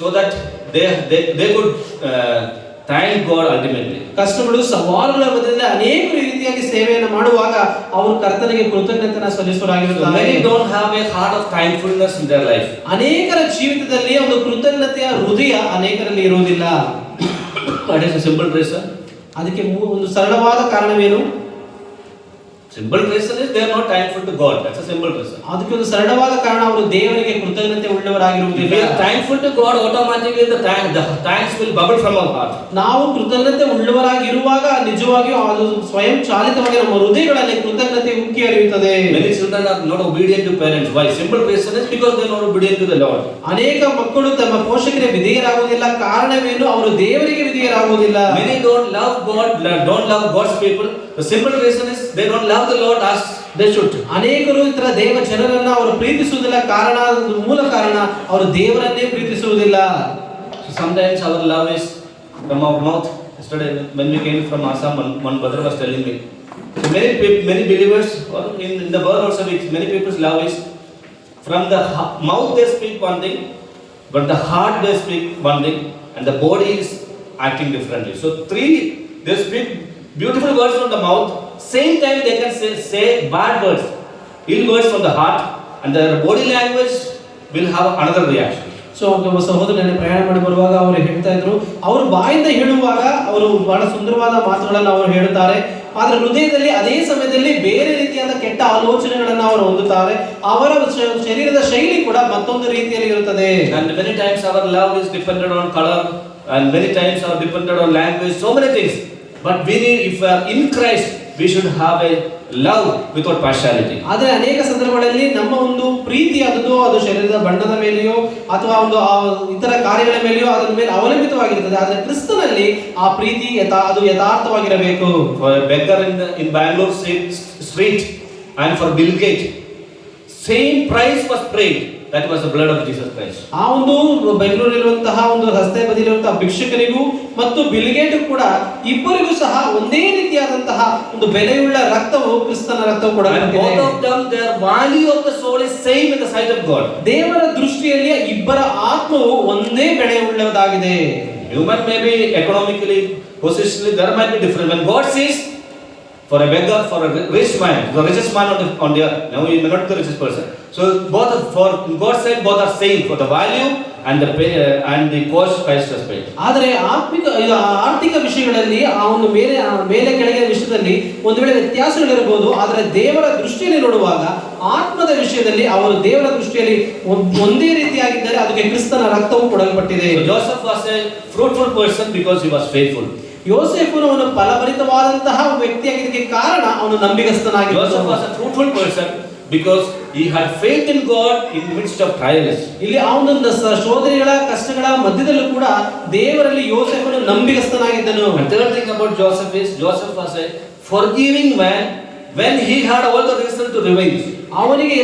so that they could thank God ultimately. ಕಷ್ಟಗಳು ಸವಾಲುಗಳ ಮಧ್ಯದಲ್ಲಿ ಅನೇಕ ರೀತಿಯಾಗಿ ಸೇವೆಯನ್ನು ಮಾಡುವಾಗ ಅವರು ಕರ್ತನಿಗೆ ಕೃತಜ್ಞತೆಯನ್ನು ಸಲ್ಲಿಸುವರಾಗಿರುತ್ತಾರೆ. Many don't have a heart of thankfulness in their life. ಅನೇಕರ ಜೀವಿತದಲ್ಲಿ ಒಂದು ಕೃತಜ್ಞತೆಯ ಹೃದಯ ಅನೇಕರಲ್ಲಿ ಇರುವುದಿಲ್ಲ. What is a simple reason? ಅದಕ್ಕೆ ಒಂದು ಸರಳವಾದ ಕಾರಣವೇನು? Simple reason is they are not thankful to God. That's a simple reason. ಅದಕ್ಕೆ ಒಂದು ಸರಳವಾದ ಕಾರಣ, ಅವರು ದೇವರಿಗೆ ಕೃತಜ್ಞತೆ If ಉಳ್ಳವರಾಗಿರುವುದಿಲ್ಲ. we are thankful to God, automatically the thanks will bubble from our heart. ನಾವು ಕೃತಜ್ಞತೆ ಉಳ್ಳವರಾಗಿರುವಾಗ ನಿಜವಾಗಿಯೂ ಅದು ಸ್ವಯಂ ಚಾಲಿತವಾಗಿ ನಮ್ಮ ಹೃದಯಗಳಲ್ಲಿ ಕೃತಜ್ಞತೆ ಉಕ್ಕಿ ಹರಿಯುತ್ತದೆ. Many children are not obedient to parents. Why? Simple reason is because they are not obedient to the Lord. ಅನೇಕ ಮಕ್ಕಳು ತಮ್ಮ ಪೋಷಕರಿಗೆ ವಿಧೇಯರಾಗುವುದಿಲ್ಲ. ಕಾರಣವೇನು? ಅವರು ದೇವರಿಗೆ ವಿಧೇಯರಾಗುವುದಿಲ್ಲ. Many don't love God, don't love God's people. The simple reason is they don't love the Lord as they should. ಅನೇಕರು ಇತರ ದೇವ ಜನರನ್ನ ಅವರು ಪ್ರೀತಿಸುವುದಿಲ್ಲ. ಕಾರಣ, ಮೂಲ ಕಾರಣ ಅವರು ದೇವರನ್ನೇ ಪ್ರೀತಿಸುವುದಿಲ್ಲ. So sometimes our love is from our mouth. Yesterday when we came from Assam, one brother was telling me. So many believers, or in the world also, many people's love is from the mouth they speak one thing, but the heart they speak one thing, and the body is acting differently. So they speak beautiful words from the mouth, same time they can say bad words, ill words from the heart, and their body language will have another reaction. So ಒಬ್ಬ ಸಹೋದರನೇ ಪ್ರಯಾಣ ಮಾಡಿ ಬರುವಾಗ ಅವರು ಹೇಳ್ತಾ ಇದ್ರು, ಅವರು ಬಾಯಿಂದ ಹೇಳುವಾಗ ಅವರು ಬಹಳ ಸುಂದರವಾದ ಮಾತುಗಳನ್ನು ಅವರು ಹೇಳುತ್ತಾರೆ, ಆದ್ರೆ ಹೃದಯದಲ್ಲಿ ಅದೇ ಸಮಯದಲ್ಲಿ ಬೇರೆ ರೀತಿಯಾದ ಕೆಟ್ಟ ಆಲೋಚನೆಗಳನ್ನು ಅವರು ಹೊಂದುತ್ತಾರೆ. ಅವರ ಶರೀರದ ಶೈಲಿ ಕೂಡ ಮತ್ತೊಂದು ರೀತಿಯಲ್ಲಿ ಇರುತ್ತದೆ. And many times our love is dependent on color, and many times are dependent on language, so many things. But we need, if we are in Christ, we should have a love without partiality. ಆದ್ರೆ ಅನೇಕ ಸಂದರ್ಭಗಳಲ್ಲಿ ನಮ್ಮ ಒಂದು ಪ್ರೀತಿಯಾದದ್ದು ಅದು ಶರೀರದ ಬಣ್ಣದ ಮೇಲೆಯೋ ಅಥವಾ ಒಂದು ಇತರ ಕಾರ್ಯಗಳ ಮೇಲೆಯೋ ಅದರ ಮೇಲೆ ಅವಲಂಬಿತವಾಗಿರುತ್ತದೆ. ಆದ್ರೆ ಕ್ರಿಸ್ತನಲ್ಲಿ ಆ ಪ್ರೀತಿ ಅದು ಯಥಾರ್ಥವಾಗಿರಬೇಕು. For a beggar in Bangalore street and for Bill Gates, same price was paid. That was the blood of Jesus Christ. ಆ ಒಂದು ಬೆಂಗಳೂರಿರುವಂತಹ ಒಂದು ರಸ್ತೆ ಬದಿಲಿರುವಂತಹ ಭಿಕ್ಷುಕನಿಗೂ ಮತ್ತು ಬಿಲ್ಗೇಟ್ ಕೂಡ ಇಬ್ಬರಿಗೂ ಸಹ ಒಂದೇ ರೀತಿಯಾದಂತಹ ಒಂದು ಬೆಲೆಯುಳ್ಳ ರಕ್ತವು ಕ್ರಿಸ್ತನ ರಕ್ತವು ಕೂಡ Both of them, their value of the soul is same in the sight of God. ದೇವರ ದೃಷ್ಟಿಯಲ್ಲಿ ಇಬ್ಬರ ಆತ್ಮವು ಒಂದೇ ಬೆಲೆಯುಳ್ಳದಾಗಿದೆ. Human may be economically, positionally, there might be different. When God sees, for a beggar, for a rich man, the richest man on the earth, now he may not be the richest person. So both for God's side, both are same for the value and the cost Christ has paid. ಆದರೆ ಆರ್ಥಿಕ ವಿಷಯಗಳಲ್ಲಿ ಆ ಒಂದು ಮೇಲೆ ಕೆಳಗಿನ ವಿಷಯದಲ್ಲಿ ಒಂದು ವೇಳೆ ವ್ಯತ್ಯಾಸಗಳಿರಬಹುದು. ಆದರೆ ದೇವರ ದೃಷ್ಟಿಯಲ್ಲಿ ನೋಡುವಾಗ ಆತ್ಮದ ವಿಷಯದಲ್ಲಿ ಅವರು ದೇವರ ದೃಷ್ಟಿಯಲ್ಲಿ ಒಂದೇ ರೀತಿಯಾಗಿದ್ದಾರೆ. ಅದಕ್ಕೆ ಕ್ರಿಸ್ತನ ರಕ್ತವು ಕೊಡಲ್ಪಟ್ಟಿದೆ. So Joseph was a fruitful person because he was faithful. ಯೋಸೇಫನು ಅವನು ಫಲಭರಿತವಾದಂತಹ ವ್ಯಕ್ತಿಯಾಗಿದ್ದಕ್ಕೆ ಕಾರಣ ಅವನು ನಂಬಿಗಸ್ತನಾಗಿದ್ದ. Joseph was a fruitful person because he had faith in God in midst of trials. ಇಲ್ಲಿ ಆ ಒಂದು ಶೋಧನೆಗಳ ಕಷ್ಟಗಳ ಮಧ್ಯದಲ್ಲೂ ಕೂಡ ದೇವರಲ್ಲಿ ಯೋಸೇಫನು ನಂಬಿಗಸ್ತನಾಗಿದ್ದನು. And third thing about Joseph is Joseph was a forgiving man when he had all the reason to revenge. ಅವನಿಗೆ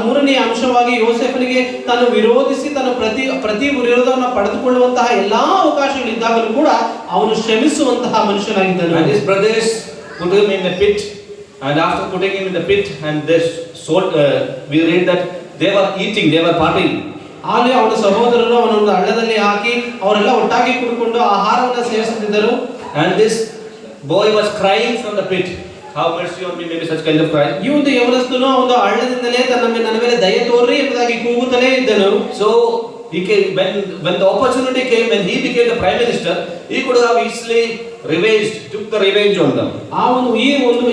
ಮೂರನೇ ಅಂಶವಾಗಿ ಯೋಸೇಫನಿಗೆ ತಾನು ವಿರೋಧಿಸಿ ತನ್ನ ಪ್ರತಿ ವಿರೋಧವನ್ನು ಪಡೆದುಕೊಳ್ಳುವಂತಹ ಎಲ್ಲಾ ಅವಕಾಶಗಳಿದ್ದಾಗಲೂ ಕೂಡ ಅವನು ಶ್ರಮಿಸುವಂತಹ ಮನುಷ್ಯನಾಗಿದ್ದನು. And his brothers put him in a pit, and after putting him in the pit, and this we read that they were eating, they were partying. ಅಲ್ಲಿ ಅವನ ಸಹೋದರರು ಅವನನ್ನು ಹಳ್ಳದಲ್ಲಿ ಹಾಕಿ ಅವರೆಲ್ಲ ಒಟ್ಟಾಗಿ ಕುಡಿಕೊಂಡು ಆಹಾರವನ್ನು ಸೇವಿಸುತ್ತಿದ್ದರು. And this boy was crying from the pit. have mercy on me, maybe such kind of cry. ಈ ಒಂದು ಯವನಸ್ಥನು ಒಂದು ಹಳ್ಳದಿಂದಲೇ ನನ್ನ ಮೇಲೆ ದಯೆ ತೋರ್ರಿ ಎಂಬುದಾಗಿ ಕೂಗುತ್ತಲೇ ಇದ್ದನು. So he came, when the opportunity came, when he became the prime minister, he could have easily took the revenge on them.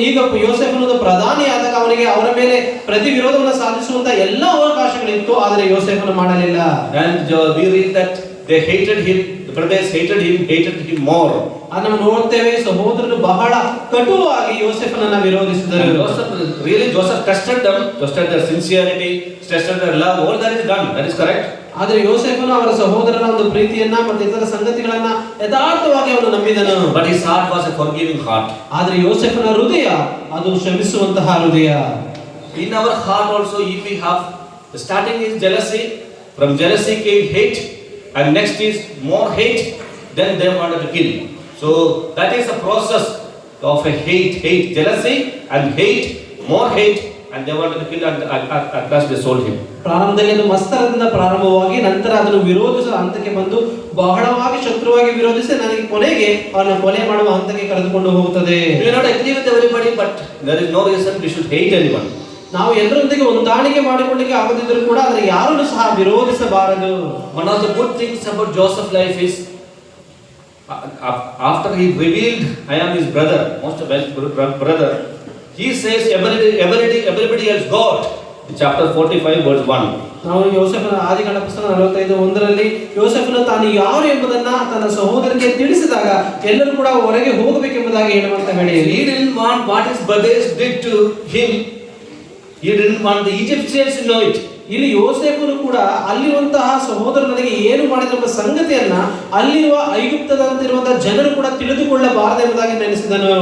ಈಗ ಯೋಸೇಫನು ಪ್ರಧಾನಿ ಆದಾಗ ಅವನಿಗೆ ಅವರ ಮೇಲೆ ಪ್ರತಿ ವಿರೋಧವನ್ನು ಸಾಧಿಸುವಂತ ಎಲ್ಲ ಅವಕಾಶಗಳಿತ್ತು, ಆದರೆ ಯೋಸೇಫನು ಮಾಡಲಿಲ್ಲ. And we read that they hated him, the brothers hated him more. ನಾವು ನೋಡ್ತೇವೆ ಸಹೋದರರು ಬಹಳ ಕಟುವಾಗಿ ಯೋಸೇಫನನ್ನ ವಿರೋಧಿಸಿದರು. Joseph tested them, tested their sincerity, tested their love. All that is done, that is correct. ಆದರೆ ಯೋಸೇಫನು ಅವರ ಸಹೋದರನ ಒಂದು ಪ್ರೀತಿಯನ್ನ ಮತ್ತು ಇತರ ಸಂಗತಿಗಳನ್ನ ಯಥಾರ್ಥವಾಗಿ ಅವನು ನಂಬಿದನು. But his heart was a forgiving heart. ಆದರೆ ಯೋಸೇಫನ ಹೃದಯ ಅದು ಕ್ಷಮಿಸುವಂತಹ ಹೃದಯ. In our heart also, if we have, the starting is jealousy, from jealousy came hate, and next is more hate, then they wanted to kill. So that is a process of a hate, jealousy and hate, more hate, and they wanted to kill, and at last they sold him. ಪ್ರಾರಂಭದಲ್ಲಿ ಅದು ಮತ್ಸರದಿಂದ ಪ್ರಾರಂಭವಾಗಿ ನಂತರ ಅದನ್ನು ವಿರೋಧಿಸುವ ಹಂತಕ್ಕೆ ಬಂದು ಬಹಳವಾಗಿ ಶತ್ರುವಾಗಿ ವಿರೋಧಿಸಿ ನನಗೆ ಕೊನೆಗೆ ಅವರನ್ನು ಕೊಲೆ ಮಾಡುವ ಹಂತಕ್ಕೆ ಕರೆದುಕೊಂಡು ಹೋಗುತ್ತದೆ. We may not agree with everybody, but there is no reason we should hate anyone. ನಾವು ಎಲ್ಲರೊಂದಿಗೆ ಹೊಂದಾಣಿಕೆ ಮಾಡಿಕೊಳ್ಳಿಕ್ಕೆ ಆಗದಿದ್ದರೂ ಕೂಡ ಆದರೆ ಯಾರನ್ನು ಸಹ ವಿರೋಧಿಸಬಾರದು. One of the good things about Joseph's life is, after he revealed, I am his brother, most of brother, he says everybody else got. In chapter 45 verse 1. ನಾವು ಯೋಸೇಫನ ಆದಿಕಾಂಡ ಪುಸ್ತಕ 45:1ರಲ್ಲಿ ಯೋಸೇಫನು ತಾನು ಯಾರು ಎಂಬುದನ್ನ ತನ್ನ ಸಹೋದರರಿಗೆ ತಿಳಿಸಿದಾಗ ಎಲ್ಲರೂ ಕೂಡ ಹೊರಗೆ ಹೋಗಬೇಕೆಂಬುದಾಗಿ ಹೇಳುವಂತ ವೇಳೆಯಲ್ಲಿ He didn't want what his brothers did to him. He didn't want the Egyptians to know it. ಇಲ್ಲಿ ಯೋಸೇಫನು ಕೂಡ ಅಲ್ಲಿರುವಂತಹ ಸಹೋದರನಿಗೆ ಏನು ಮಾಡಿದ ಸಂಗತಿಯನ್ನ ಅಲ್ಲಿರುವ ಐಗುಪ್ತದಂತಿರುವಂತಹ ಜನರು ಕೂಡ ತಿಳಿದುಕೊಳ್ಳಬಾರದೆಂಬುದಾಗಿ ನೆನೆಸಿದನು.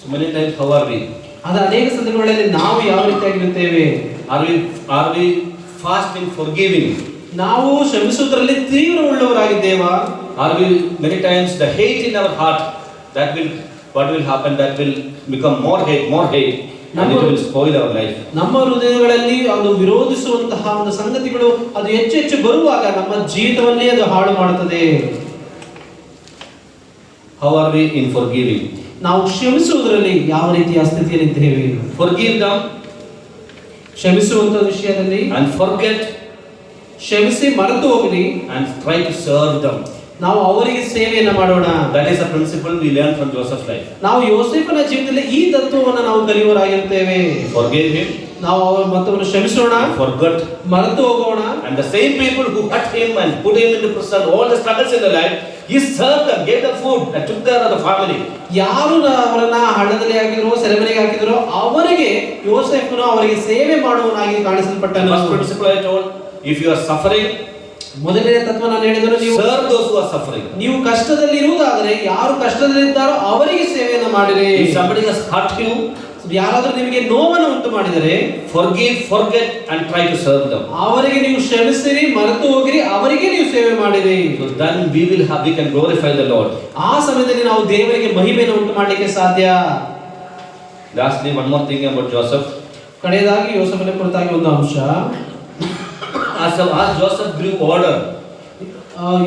So many times how are we? ಆದ ಅನೇಕ ಸಂದರ್ಭಗಳಲ್ಲಿ ನಾವು ಯಾವ ರೀತಿಯಾಗಿರುತ್ತೇವೆ? Are we fast in forgiving? ನಾವು ಕ್ಷಮಿಸುವುದರಲ್ಲಿ ತೀವ್ರ ಉಳ್ಳವರಾಗಿದ್ದೇವಾ? Are we many times the hate in our heart, what will happen, that will become more hate, and it will spoil our life. ನಮ್ಮ ಹೃದಯಗಳಲ್ಲಿ ಅದು ವಿರೋಧಿಸುವಂತಹ ಒಂದು ಸಂಗತಿಗಳು ಅದು ಹೆಚ್ಚು ಬರುವಾಗ ನಮ್ಮ ಜೀವಿತವನ್ನೇ ಅದು ಹಾಳು ಮಾಡುತ್ತದೆ. How are we in forgiving? ನಾವು ಕ್ಷಮಿಸುವುದರಲ್ಲಿ ಯಾವ ರೀತಿಯ ಸ್ಥಿತಿಯಲ್ಲಿ ಇದ್ದೇವೆ? Forgive them, ಕ್ಷಮಿಸುವಂತ ವಿಷಯದಲ್ಲಿ, and forget, ಕ್ಷಮಿಸಿ ಮರೆತು ಹೋಗಲಿ, and try to serve them. ನಾವು ಅವರಿಗೆ ಸೇವೆಯನ್ನು ಮಾಡೋಣ. That is a principle we learn from Joseph's life. ನಾವು ಯೋಸೇಫನ ಜೀವಿತದಲ್ಲಿ ಈ ತತ್ವವನ್ನು ನಾವು ಕಲಿಯುವರಾಗಿರುತ್ತೇವೆ. Forgive him, ನಾವು ಅವರ ಮತ್ತವನ್ನು ಕ್ಷಮಿಸೋಣ, forget, ಮರೆತು ಹೋಗೋಣ. and the same people who hurt him and put him into prison, all the struggles in their life, he served them, gave them food, and took care of the family. ಯಾರು ಅವರನ್ನ ಹಳ್ಳದಲ್ಲಿ ಹಾಕಿದ್ರು, ಸೆರೆಮನೆಗೆ ಹಾಕಿದ್ರು, ಅವರಿಗೆ ಯೋಸೇಫನು ಅವರಿಗೆ ಸೇವೆ ಮಾಡುವನಾಗಿ ಕಾಣಿಸಲ್ಪಟ್ಟನು. First principle I told, if you are suffering, ಮೊದಲನೇ ತತ್ವ ನಾನು ಹೇಳಿದರು, ನೀವು serve those who are suffering. ನೀವು ಕಷ್ಟದಲ್ಲಿ ಇರುವುದಾದರೆ ಯಾರು ಕಷ್ಟದಲ್ಲಿದ್ದಾರೋ ಅವರಿಗೆ ಸೇವೆಯನ್ನು ಮಾಡಿರಿ. If somebody has hurt you, ಯಾರಾದರೂ ನಿಮಗೆ ನೋವನ್ನು ಉಂಟು ಮಾಡಿದರೆ forgive, forget, and try to serve them. ಅವರಿಗೆ ನೀವು ಕ್ಷಮಿಸಿರಿ, ಮರೆತು ಹೋಗಿರಿ, ಅವರಿಗೆ ನೀವು ಸೇವೆ ಮಾಡಿರಿ. So then we can glorify the Lord. ಆ ಸಮಯದಲ್ಲಿ ನಾವು ದೇವರಿಗೆ ಮಹಿಮೆಯನ್ನು ಉಂಟು ಮಾಡಲಿಕ್ಕೆ ಸಾಧ್ಯ. Lastly, one more thing about Joseph. ಕಡೆಯದಾಗಿ ಯೋಸೇಫನ ಕುರಿತಾಗಿ ಒಂದು ಅಂಶ. As Joseph grew older,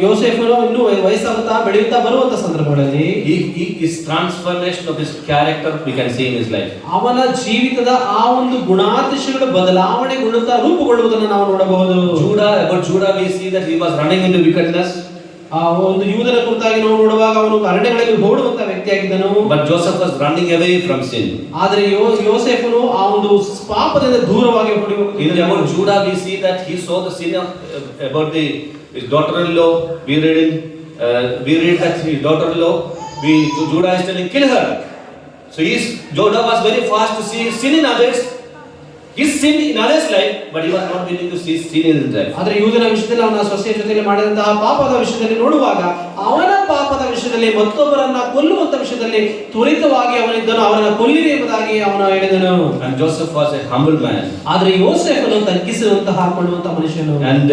ಯೋಸೇಫನು ಇನ್ನೂ ವಯಸ್ಸಾಗುತ್ತಾ ಬೆಳೆಯುತ್ತಾ ಬರುವಂತ ಸಂದರ್ಭಗಳಲ್ಲಿ his transformation of his character we can see in his life. ಅವನ ಜೀವಿತದ ಆ ಒಂದು ಗುಣಾತಿಶಯಗಳು ಬದಲಾವಣೆಗೊಳ್ಳುತ್ತಾ ರೂಪುಗೊಳ್ಳುವುದನ್ನು ನಾವು ನೋಡಬಹುದು. About Judah we see that he was running into wickedness. ಆ ಒಂದು ಯೂದನ ಕುರಿತಾಗಿ ನಾವು ನೋಡುವಾಗ ಅವನು ಅರಣ್ಯಗಳಲ್ಲಿ ಓಡುವಂತ ವ್ಯಕ್ತಿಯಾಗಿದ್ದನು. But Joseph was running away from sin. ಆದರೆ ಯೋಸೇಫನು ಆ ಒಂದು ಪಾಪದಿಂದ ದೂರವಾಗಿ ಓಡಿ ಹೋಗುತ್ತಿದ್ದನು. About Judah we see that he saw the sin about his daughter-in-law. We read that his daughter-in-law, Judah is telling, kill her. So Judah was very fast to see sin in others, his sin in others' life, but he was not willing to see sin in his life. ಆದರೆ ಯೂದನ ವಿಷಯದಲ್ಲಿ ಅವನ ಸೊಸೆಯ ಜೊತೆಗೆ ಮಾಡಿದಂತಹ ಪಾಪದ ವಿಷಯದಲ್ಲಿ ನೋಡುವಾಗ ಅವನ ಪಾಪದ ವಿಷಯದಲ್ಲಿ ಮತ್ತೊಬ್ಬರನ್ನ ಕೊಲ್ಲುವಂತ ವಿಷಯದಲ್ಲಿ ತ್ವರಿತವಾಗಿ ಅವನಿದ್ದನು, ಅವರನ್ನ ಕೊಲ್ಲಿರಿ ಎಂಬುದಾಗಿ ಅವನು ಹೇಳಿದನು. And Joseph was a humble man. ಆದರೆ ಯೋಸೇಫನು ತಗ್ಗಿಸುವಂತಹ ಹಾಕೊಳ್ಳುವಂತ ಮನುಷ್ಯನು. And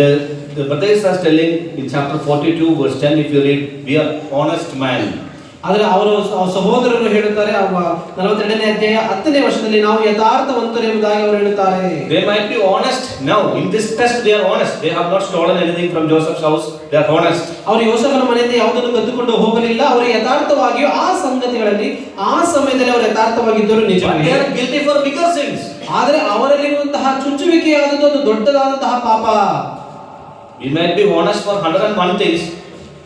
the brothers are telling in chapter 42 verse 10, if you read, be an honest man. ಆದರೆ ಅವರು ಸಹೋದರರು ಹೇಳುತ್ತಾರೆ 42ನೇ ಅಧ್ಯಾಯ 10ನೇ ವರ್ಷದಲ್ಲಿ ನಾವು ಯಥಾರ್ಥವಂತರು ಎಂಬುದಾಗಿ ಅವರು ಹೇಳುತ್ತಾರೆ. They might be honest now. In this test they are honest. They have not stolen anything from Joseph's house. They are honest. ಅವರು ಯೋಸೇಫನ ಮನೆಯಿಂದ ಯಾವುದನ್ನು ಕದ್ದುಕೊಂಡು ಹೋಗಲಿಲ್ಲ. ಅವರು ಯಥಾರ್ಥವಾಗಿಯೂ ಆ ಸಂಗತಿಗಳಲ್ಲಿ ಆ ಸಮಯದಲ್ಲಿ ಅವರು ಯಥಾರ್ಥವಾಗಿದ್ದರು But ನಿಜವೇ. they are guilty for bigger sins. ಆದರೆ ಅವರಲ್ಲಿರುವಂತಹ ಚುಚ್ಚುವಿಕೆಯಾದದ್ದು ಒಂದು ದೊಡ್ಡದಾದಂತಹ ಪಾಪ. We might be honest for 101 things,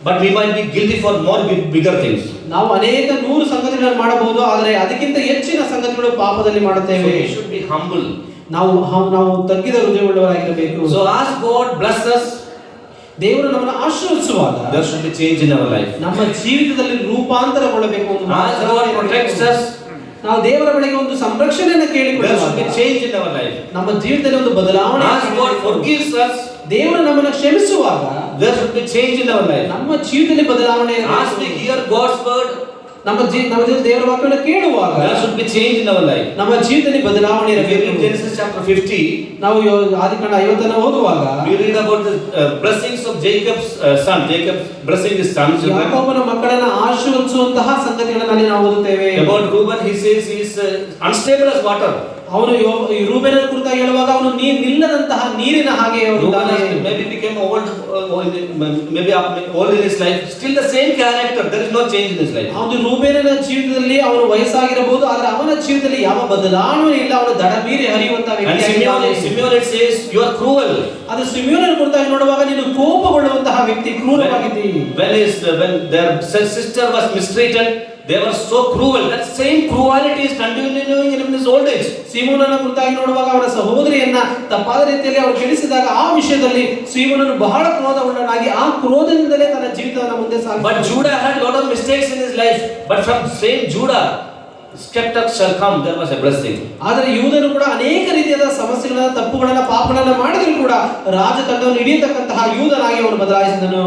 but we might be guilty for more bigger things. ನಾವು ಅನೇಕ 100 ಸಂಗತಿಗಳನ್ನು ಮಾಡಬಹುದು, ಆದರೆ ಅದಕ್ಕಿಂತ ಹೆಚ್ಚಿನ ಸಂಗತಿಗಳು ಪಾಪದಲ್ಲಿ So ಮಾಡುತ್ತೇವೆ. we should be humble. ನಾವು ತಗ್ಗಿದ ಹೃದಯವುಳ್ಳವರಾಗಿರಬೇಕು. So as God bless us, ದೇವರು ನಮ್ಮನ್ನು ಆಶೀರ್ವದಿಸುವಾಗ there should be change in our life. ನಮ್ಮ ಜೀವಿತದಲ್ಲಿ ರೂಪಾಂತರಗೊಳ್ಳಬೇಕು. As God protects us, ನಾವು ದೇವರ ಬಳಿಗೆ ಒಂದು ಸಂರಕ್ಷಣೆಯನ್ನು there should be ಕೇಳಿಕೊಳ್ಳುವಾಗ change in our life. ನಮ್ಮ ಜೀವಿತದಲ್ಲಿ ಒಂದು ಬದಲಾವಣೆ. As God forgives us, ದೇವರು ನಮ್ಮನ್ನು ಕ್ಷಮಿಸುವಾಗ there should be change in our life. ನಮ್ಮ ಜೀವಿತದಲ್ಲಿ ಬದಲಾವಣೆ ಇರಬೇಕು. As we hear God's word, ನಮ್ಮ ಜೀವಿತದಲ್ಲಿ ದೇವರ ವಾಕ್ಯವನ್ನು ಕೇಳುವಾಗ there should be change in our life. ನಮ್ಮ ಜೀವಿತದಲ್ಲಿ ಬದಲಾವಣೆ If we read ಇರಬೇಕು. Genesis chapter 50, ನಾವು ಆದಿಕಾಂಡ 50 ಓದುವಾಗ we read about the blessings of Jacob's son. Jacob blessing his sons. ಯಾಕೋಬನ ಮಕ್ಕಳನ್ನು ಆಶೀರ್ವದಿಸುವಂತಹ ಸಂಗತಿಗಳನ್ನು ಅಲ್ಲಿ ನಾವು ಓದುತ್ತೇವೆ. About Reuben, he says he is unstable as water. ಅವನು ರೂಬೇನನ ಕುರಿತಾಗಿ ಹೇಳುವಾಗ ಅವನು ನಿಲ್ಲದಂತಹ ನೀರಿನ ಹಾಗೆ Reuben has maybe became old, maybe old in his life. Still the same character. There is no change in his life. ಅವನು ರೂಬೇನನ ಜೀವಿತದಲ್ಲಿ ಅವನು ವಯಸ್ಸಾಗಿರಬಹುದು, ಆದರೆ ಅವನ ಜೀವಿತದಲ್ಲಿ ಯಾವ ಬದಲಾವಣೆ ಇಲ್ಲ. ಅವನು ದಡ ಮೀರಿ ಹರಿಯುವಂತಹ And ವ್ಯಕ್ತಿ. Simeon it says you are cruel. ಅದು ಸಿಮಿಯೋನನ ಕುರಿತಾಗಿ ನೋಡುವಾಗ ನೀನು ಕೋಪಗೊಳ್ಳುವಂತಹ ವ್ಯಕ್ತಿ, ಕ್ರೂರವಾಗಿದ್ದಿ. When their sister was mistreated, they were so cruel. That same cruelty is continuing in his old age. ಸಿಮೋನನ ಕುರಿತಾಗಿ ನೋಡುವಾಗ ಅವನ ಸಹೋದರಿಯನ್ನ ತಪ್ಪಾದ ರೀತಿಯಲ್ಲಿ ಅವರು ಕೆಡಿಸಿದಾಗ ಆ ವಿಷಯದಲ್ಲಿ ಸಿಮೋನನು ಬಹಳ ಕ್ರೋಧವುಳ್ಳನಾಗಿ ಆ ಕ್ರೋಧದಿಂದಲೇ ತನ್ನ ಜೀವಿತವನ್ನು ಮುಂದೆ But ಸಾಗಿಸಿದ. Judah had lot of mistakes in his life. But from same Judah, skeptics shall come. There was a blessing. ಆದರೆ ಯೂದನು ಕೂಡ ಅನೇಕ ರೀತಿಯಾದ ಸಮಸ್ಯೆಗಳನ್ನ, ತಪ್ಪುಗಳನ್ನ, ಪಾಪಗಳನ್ನ ಮಾಡಿದ್ರು ಕೂಡ ರಾಜತಂಡವನ್ನು ಹಿಡಿಯತಕ್ಕಂತಹ ಯೂದನಾಗಿ ಅವನು ಬದಲಾಯಿಸಿದನು.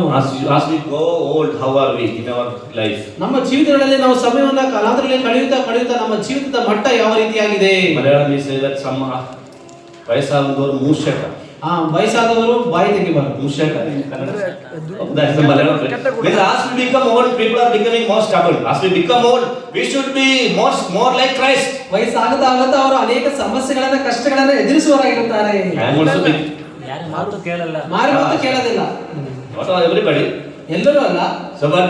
As we go old, how are we in our life? ನಮ್ಮ ಜೀವಿತಗಳಲ್ಲಿ ನಾವು ಸಮಯವನ್ನ ಕಾಲಾಂತರದಲ್ಲಿ ಕಳೆಯುತ್ತಾ ನಮ್ಮ ಜೀವಿತದ ಮಟ್ಟ ಯಾವ ರೀತಿಯಾಗಿದೆ? Malayalam we say that some ವಯಸ್ಸಾದವರು ಮೂಷಕ. ವಯಸ್ಸಾದವರು ಬಾಯಿ ತೆಗಿಬಾರದು. ಮೂಷಕ. That is the Malayalam word. Because as we become old, people are becoming more stubborn. As we become old, we should be more like Christ. ವಯಸ್ಸಾಗುತ್ತಾ ಅವರು ಅನೇಕ ಸಮಸ್ಯೆಗಳನ್ನ, ಕಷ್ಟಗಳನ್ನ ಎದುರಿಸುವವರಾಗಿರುತ್ತಾರೆ. I am also big. ಮಾರು ಮಾತು ಕೇಳೋದಿಲ್ಲ. Not everybody. ಎಲ್ಲರೂ ಅಲ್ಲ. So but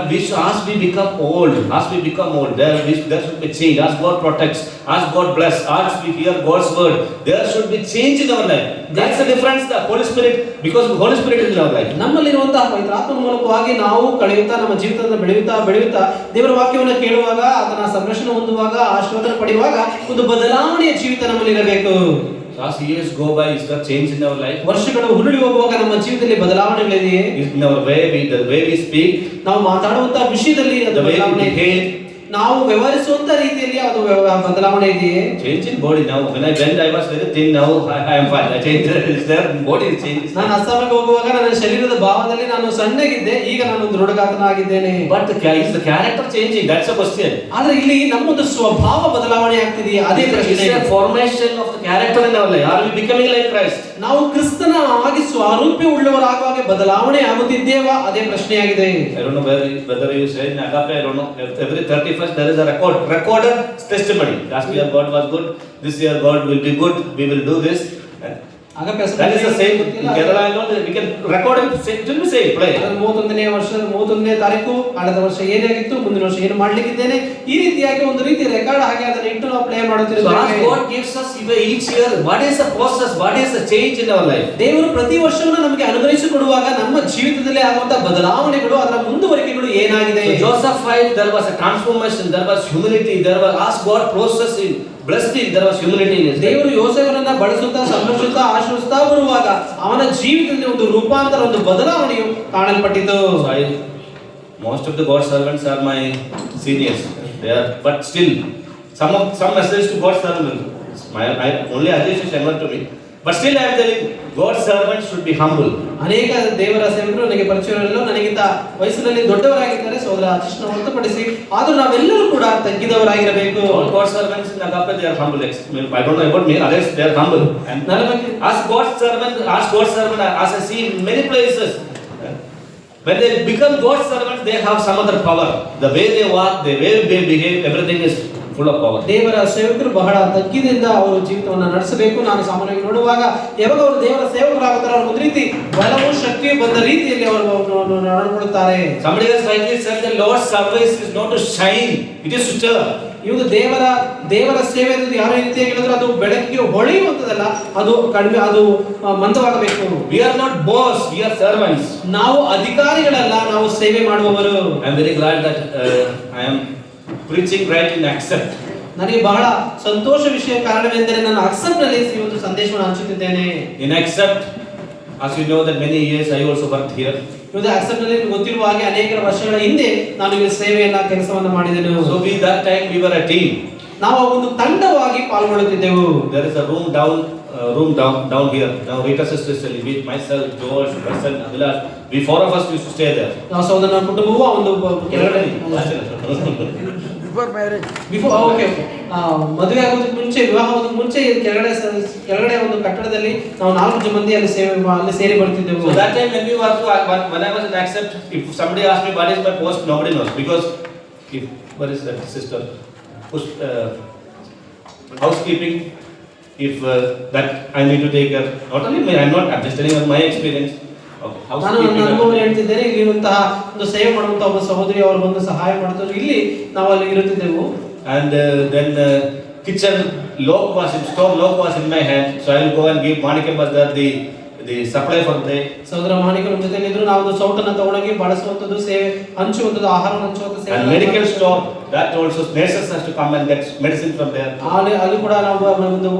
as we become old, there should be change. As God protects, as God bless, as we hear God's word, there should be change in our life. That's the difference. The Holy Spirit, because the Holy Spirit is in our life. ನಮ್ಮಲ್ಲಿರುವಂತಹ ಪವಿತ್ರಾತ್ಮನ ಮೂಲಕವಾಗಿ ನಾವು ಕಳೆಯುತ್ತಾ ನಮ್ಮ ಜೀವಿತವನ್ನು ಬೆಳೆಯುತ್ತಾ ದೇವರ ವಾಕ್ಯವನ್ನು ಕೇಳುವಾಗ, ಅದನ್ನ ಸಂರಕ್ಷಣೆ ಹೊಂದುವಾಗ, ಆಶೀರ್ವಾದ ಪಡೆಯುವಾಗ ಒಂದು ಬದಲಾವಣೆಯ ಜೀವಿತ ನಮ್ಮಲ್ಲಿ ಇರಬೇಕು. So as years go by, is there change in our life? ವರ್ಷಗಳು ಉರುಳಿ ಹೋಗುವಾಗ ನಮ್ಮ ಜೀವಿತದಲ್ಲಿ ಬದಲಾವಣೆಗಳಿದೆಯೇ? In our way, the way we speak, ನಾವು ಮಾತಾಡುವಂತಹ ವಿಷಯದಲ್ಲಿ ಅದು the way we ಬದಲಾವಣೆ ಇದೆ. behave, ನಾವು ವ್ಯವಹರಿಸುವಂತ ರೀತಿಯಲ್ಲಿ ಅದು ಬದಲಾವಣೆ ಇದೆಯೇ? change in body now. When I was very thin, now I am fine. I changed. Is there body changes? ನಾನು ಅಸ್ಸಾಮಿಗೆ ಹೋಗುವಾಗ ನನ್ನ ಶರೀರದ ಭಾವದಲ್ಲಿ ನಾನು ಸಣ್ಣಗಿದ್ದೆ, ಈಗ ನಾನು ದೃಢಗಾತನಾಗಿದ್ದೇನೆ. But is the character changing? That's a question. ಆದ್ರೆ ಇಲ್ಲಿ ನಮ್ಮೊಂದು ಸ್ವಭಾವ ಬದಲಾವಣೆ ಆಗ್ತಿದೆಯೇ? ಅದೇ Is ಪ್ರಶ್ನೆ. there formation of the character in our life? Are we becoming like Christ? ನಾವು ಕ್ರಿಸ್ತನ ಆಗಿ ಸ್ವಾರೂಪ್ಯ ಉಳ್ಳವರಾಗುವಾಗ ಬದಲಾವಣೆ ಆಗುತ್ತಿದ್ದೇವಾ? ಅದೇ ಪ್ರಶ್ನೆಯಾಗಿದೆ. I don't know whether you say in Agape, I don't know. Every 31st there is a recorded testimony. Last year God was good. This year God will be good. We will do this. That is the same. In Kerala, I know that we can record it. Didn't we say play? 31ನೇ ವರ್ಷದ 31ನೇ ತಾರೀಕು ಕಳೆದ ವರ್ಷ ಏನಾಗಿತ್ತು, ಮುಂದಿನ ವರ್ಷ ಏನು ಮಾಡ್ಲಿಕ್ಕಿದ್ದೇನೆ, ಈ ರೀತಿಯಾಗಿ ಒಂದು ರೀತಿ ರೆಕಾರ್ಡ್ ಹಾಗೆ ಅದನ್ನ ಇಟ್ಟು ನಾವು ಪ್ಲೇ So ಮಾಡುತ್ತಿದ್ದೇವೆ. as God gives us each year, what is the process? What is the change in our life? ದೇವರು ಪ್ರತಿ ವರ್ಷವೂ ನಮಗೆ ಅನುಗ್ರಹಿಸಿಕೊಡುವಾಗ ನಮ್ಮ ಜೀವಿತದಲ್ಲಿ ಆಗುವಂತ ಬದಲಾವಣೆಗಳು, ಅದರ ಮುಂದುವರಿಕೆಗಳು ಏನಾಗಿದೆ? So Joseph 5, there was a transformation. There was humility. There was as God processing, blessed him. There was humility in his life. ದೇವರು ಯೋಸೇಫನನ್ನ ಬಳಸುತ್ತಾ, ಸಂರಕ್ಷಿಸುತ್ತಾ, ಆಶೀರ್ವದಿಸುತ್ತಾ ಬರುವಾಗ ಅವನ ಜೀವಿತದಲ್ಲಿ ಒಂದು ರೂಪಾಂತರ, ಒಂದು ಬದಲಾವಣೆಯು ಕಾಣಲ್ಪಟ್ಟಿತು. So most of the God servants are my seniors. They are, but still, some message to God servants. Only Ajesh is younger to me. But still I am telling, God's servants should be humble. ಅನೇಕ ದೇವರ ಸೇವಕರು ನನಗೆ ಪರಿಚಯವಿರಲು, ನನಗಿಂತ ವಯಸ್ಸಿನಲ್ಲಿ ದೊಡ್ಡವರಾಗಿದ್ದಾರೆ, ಸಹೋದರ ಆಶೀಷ್ನ ಹೊರತುಪಡಿಸಿ. ಆದರೂ ನಾವೆಲ್ಲರೂ ಕೂಡ ತಗ್ಗಿದವರಾಗಿರಬೇಕು. All God's servants in Agape, they are humble. I don't know about me, others they are humble. And as God's servant, as I see in many places, When they become God's servants, they have some other power. The way they walk, the way they behave, everything is full of power. ದೇವರ ಸೇವಕರು ಬಹಳ ತಗ್ಗಿದಿಂದ ಅವರು ಜೀವಿತವನ್ನು ನಡೆಸಬೇಕು. ನಾನು ಸಾಮಾನ್ಯವಾಗಿ ನೋಡುವಾಗ ಯಾವಾಗ ಅವರು ದೇವರ ಸೇವಕರಾಗುತ್ತಾರೆ, ಅವರು ಒಂದು ರೀತಿ ಬಲವೂ ಶಕ್ತಿಯೂ ಬಂದ ರೀತಿಯಲ್ಲಿ ಅವರು ನಡ್ಕೊಳ್ಳುತ್ತಾರೆ. Somebody has rightly said the Lord's service is not to shine, it is to stir. ಇವಾಗ ದೇವರ ಸೇವೆ ಅನ್ನೋದು ಯಾವ ರೀತಿಯಾಗಿ ಹೇಳಿದ್ರು ಅದು ಬೆಳಕಿಗೆ ಹೊಳೆಯುವಂತದಲ್ಲ, ಅದು ಕಡಿಮೆ, ಅದು ಮಂದವಾಗಬೇಕು. We are not boss, we are servants. ನಾವು ಅಧಿಕಾರಿಗಳಲ್ಲ, ನಾವು ಸೇವೆ ಮಾಡುವವರು. I am very glad that I am preaching right in Accept. ನನಗೆ ಬಹಳ ಸಂತೋಷ ವಿಷಯ ಕಾರಣವೆಂದರೆ ನಾನು ಅಕ್ಸೆಪ್ಟ್ ನಲ್ಲಿ ಈ ಒಂದು ಸಂದೇಶವನ್ನು ಹಂಚುತ್ತಿದ್ದೇನೆ. In Accept, as you know that many years I also worked here. ಇವಾಗ ಅಕ್ಸೆಪ್ಟ್ ನಲ್ಲಿ ಗೊತ್ತಿರುವ ಹಾಗೆ ಅನೇಕ ವರ್ಷಗಳ ಹಿಂದೆ ನಾನು ಈ ಸೇವೆಯನ್ನ ಕೆಲಸವನ್ನು ಮಾಡಿದೆನು. So that time we were a team. ನಾವು ಒಂದು ತಂಡವಾಗಿ ಪಾಲ್ಗೊಳ್ಳುತ್ತಿದ್ದೆವು. There is a room down here. Now Rita sister is telling me, myself, George, Preston, Abhilash, we four of us used to stay there. ನಾವು ಸಹೋದರನ ಕುಟುಂಬವು ಒಂದು ಕೆಳಗಡೆ before marriage okay ಮದುವೆ ಆಗೋದಕ್ಕೆ ಮುಂಚೆ, ವಿವಾಹ ಆಗೋದಕ್ಕೆ ಮುಂಚೆ ಕೆಳಗಡೆ ಒಂದು ಕಟ್ಟಡದಲ್ಲಿ ನಾವು 4 ಮಂದಿ ಅಲ್ಲಿ ಸೇರಿ ಬರ್ತಿದ್ದೆವು. So that time when I was in Accept, if somebody asked me what is my post, nobody knows, because what is that sister? Housekeeping. If that I need to take care, not only me, I'm just telling you my experience. ನಾನು ನನ್ನ ಅನುಭವ ಹೇಳ್ತಿದ್ದೇನೆ. ಇಲ್ಲಿರುವಂತಹ ಒಂದು ಸೇವೆ ಮಾಡುವಂತಹ ಒಬ್ಬ ಸಹೋದರಿ ಅವರು ಬಂದು ಸಹಾಯ ಮಾಡ್ತಾರೆ. ಇಲ್ಲಿ ನಾವು ಅಲ್ಲಿ ಇರುತ್ತಿದ್ದೆವು. And then kitchen lock was in my hand, so I will go and give Manikam was there the supply for the day. ಸಹೋದರ ಮಾಣಿಕರ ಜೊತೆ ಇದ್ರು ನಾವು ಒಂದು ಸೌಟನ್ನು ತಗೊಂಡೋಗಿ ಬಳಸುವಂತದ್ದು, ಸೇವೆ ಹಂಚುವಂತದ್ದು, ಆಹಾರವನ್ನು ಹಂಚುವಂತ ಸೇವೆ. And medical store, that also nurses has to come and get medicine from there. ಅಲ್ಲಿ ಕೂಡ ನಾವು ಒಂದು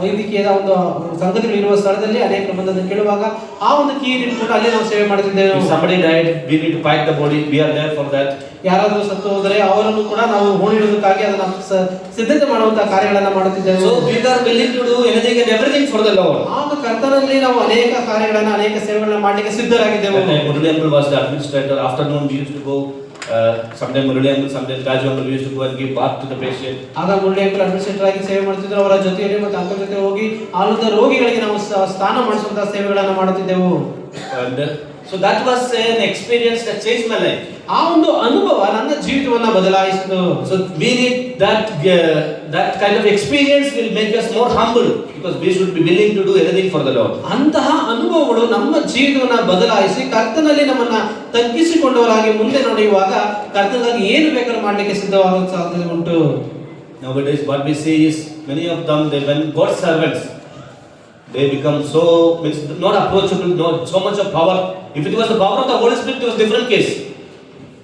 ವೈದ್ಯಕೀಯದ ಒಂದು ಸಂಗತಿಗಳು ಇರುವ ಸ್ಥಳದಲ್ಲಿ ಅನೇಕ ಬಂದನ್ನು ಕೇಳುವಾಗ ಆ ಒಂದು ಕೀ ಇಟ್ಕೊಂಡು ಅಲ್ಲಿ ನಾವು ಸೇವೆ ಮಾಡುತ್ತಿದ್ದೇವೆ. If somebody died, we need to pack the body, we are there for that. ಯಾರಾದರೂ ಸತ್ತು ಹೋದರೆ ಅವರನ್ನು ಕೂಡ ನಾವು ಹೂಣಿಡುವುದಕ್ಕಾಗಿ ಅದನ್ನು ಸಿದ್ಧತೆ ಮಾಡುವಂತಹ ಕಾರ್ಯಗಳನ್ನು ಮಾಡುತ್ತಿದ್ದೇವೆ. So we are willing to do anything and everything for the Lord. ಆಗ ಕರ್ತನಲ್ಲಿ ನಾವು ಅನೇಕ ಕಾರ್ಯಗಳನ್ನು, ಅನೇಕ ಸೇವೆಗಳನ್ನು ಮಾಡಲಿಕ್ಕೆ ಸಿದ್ಧರಾಗಿದ್ದೆವು. Murali uncle was the administrator. Afternoon we used to go. Sometimes Murali uncle, sometimes Raju uncle, we used to go and give bath to the patient. ಆಗ Murali uncle administrator ಆಗಿ ಸೇವೆ ಮಾಡ್ತಿದ್ರು. ಅವರ ಜೊತೆಯಲ್ಲಿ ಮತ್ತು ಅಂಕಲ್ ಜೊತೆ ಹೋಗಿ ಆಳುತ್ತ ರೋಗಿಗಳಿಗೆ ನಾವು ಸ್ನಾನ ಮಾಡಿಸುವಂತಹ ಸೇವೆಗಳನ್ನು ಮಾಡುತ್ತಿದ್ದೆವು. And so that was an experience that changed my life. ಆ ಒಂದು ಅನುಭವ ನನ್ನ ಜೀವಿತವನ್ನ ಬದಲಾಯಿಸಿತು. So we need that kind of experience will make us more humble, because we should be willing to do anything for the Lord. ಅಂತಹ ಅನುಭವಗಳು ನಮ್ಮ ಜೀವಿತವನ್ನ ಬದಲಾಯಿಸಿ ಕರ್ತನಲ್ಲಿ ನಮ್ಮನ್ನ ತಗ್ಗಿಸಿಕೊಂಡವರಾಗಿ ಮುಂದೆ ನಡೆಯುವಾಗ ಕರ್ತನಿಗಾಗಿ ಏನು ಬೇಕಾದ್ರೂ ಮಾಡಲಿಕ್ಕೆ ಸಿದ್ಧವಾಗುವ ಸಾಧ್ಯತೆ ಉಂಟು. Nowadays what we see is many of them, they when God's servants, they become so not approachable, not so much of power. If it was the power of the Holy Spirit, it was a different case.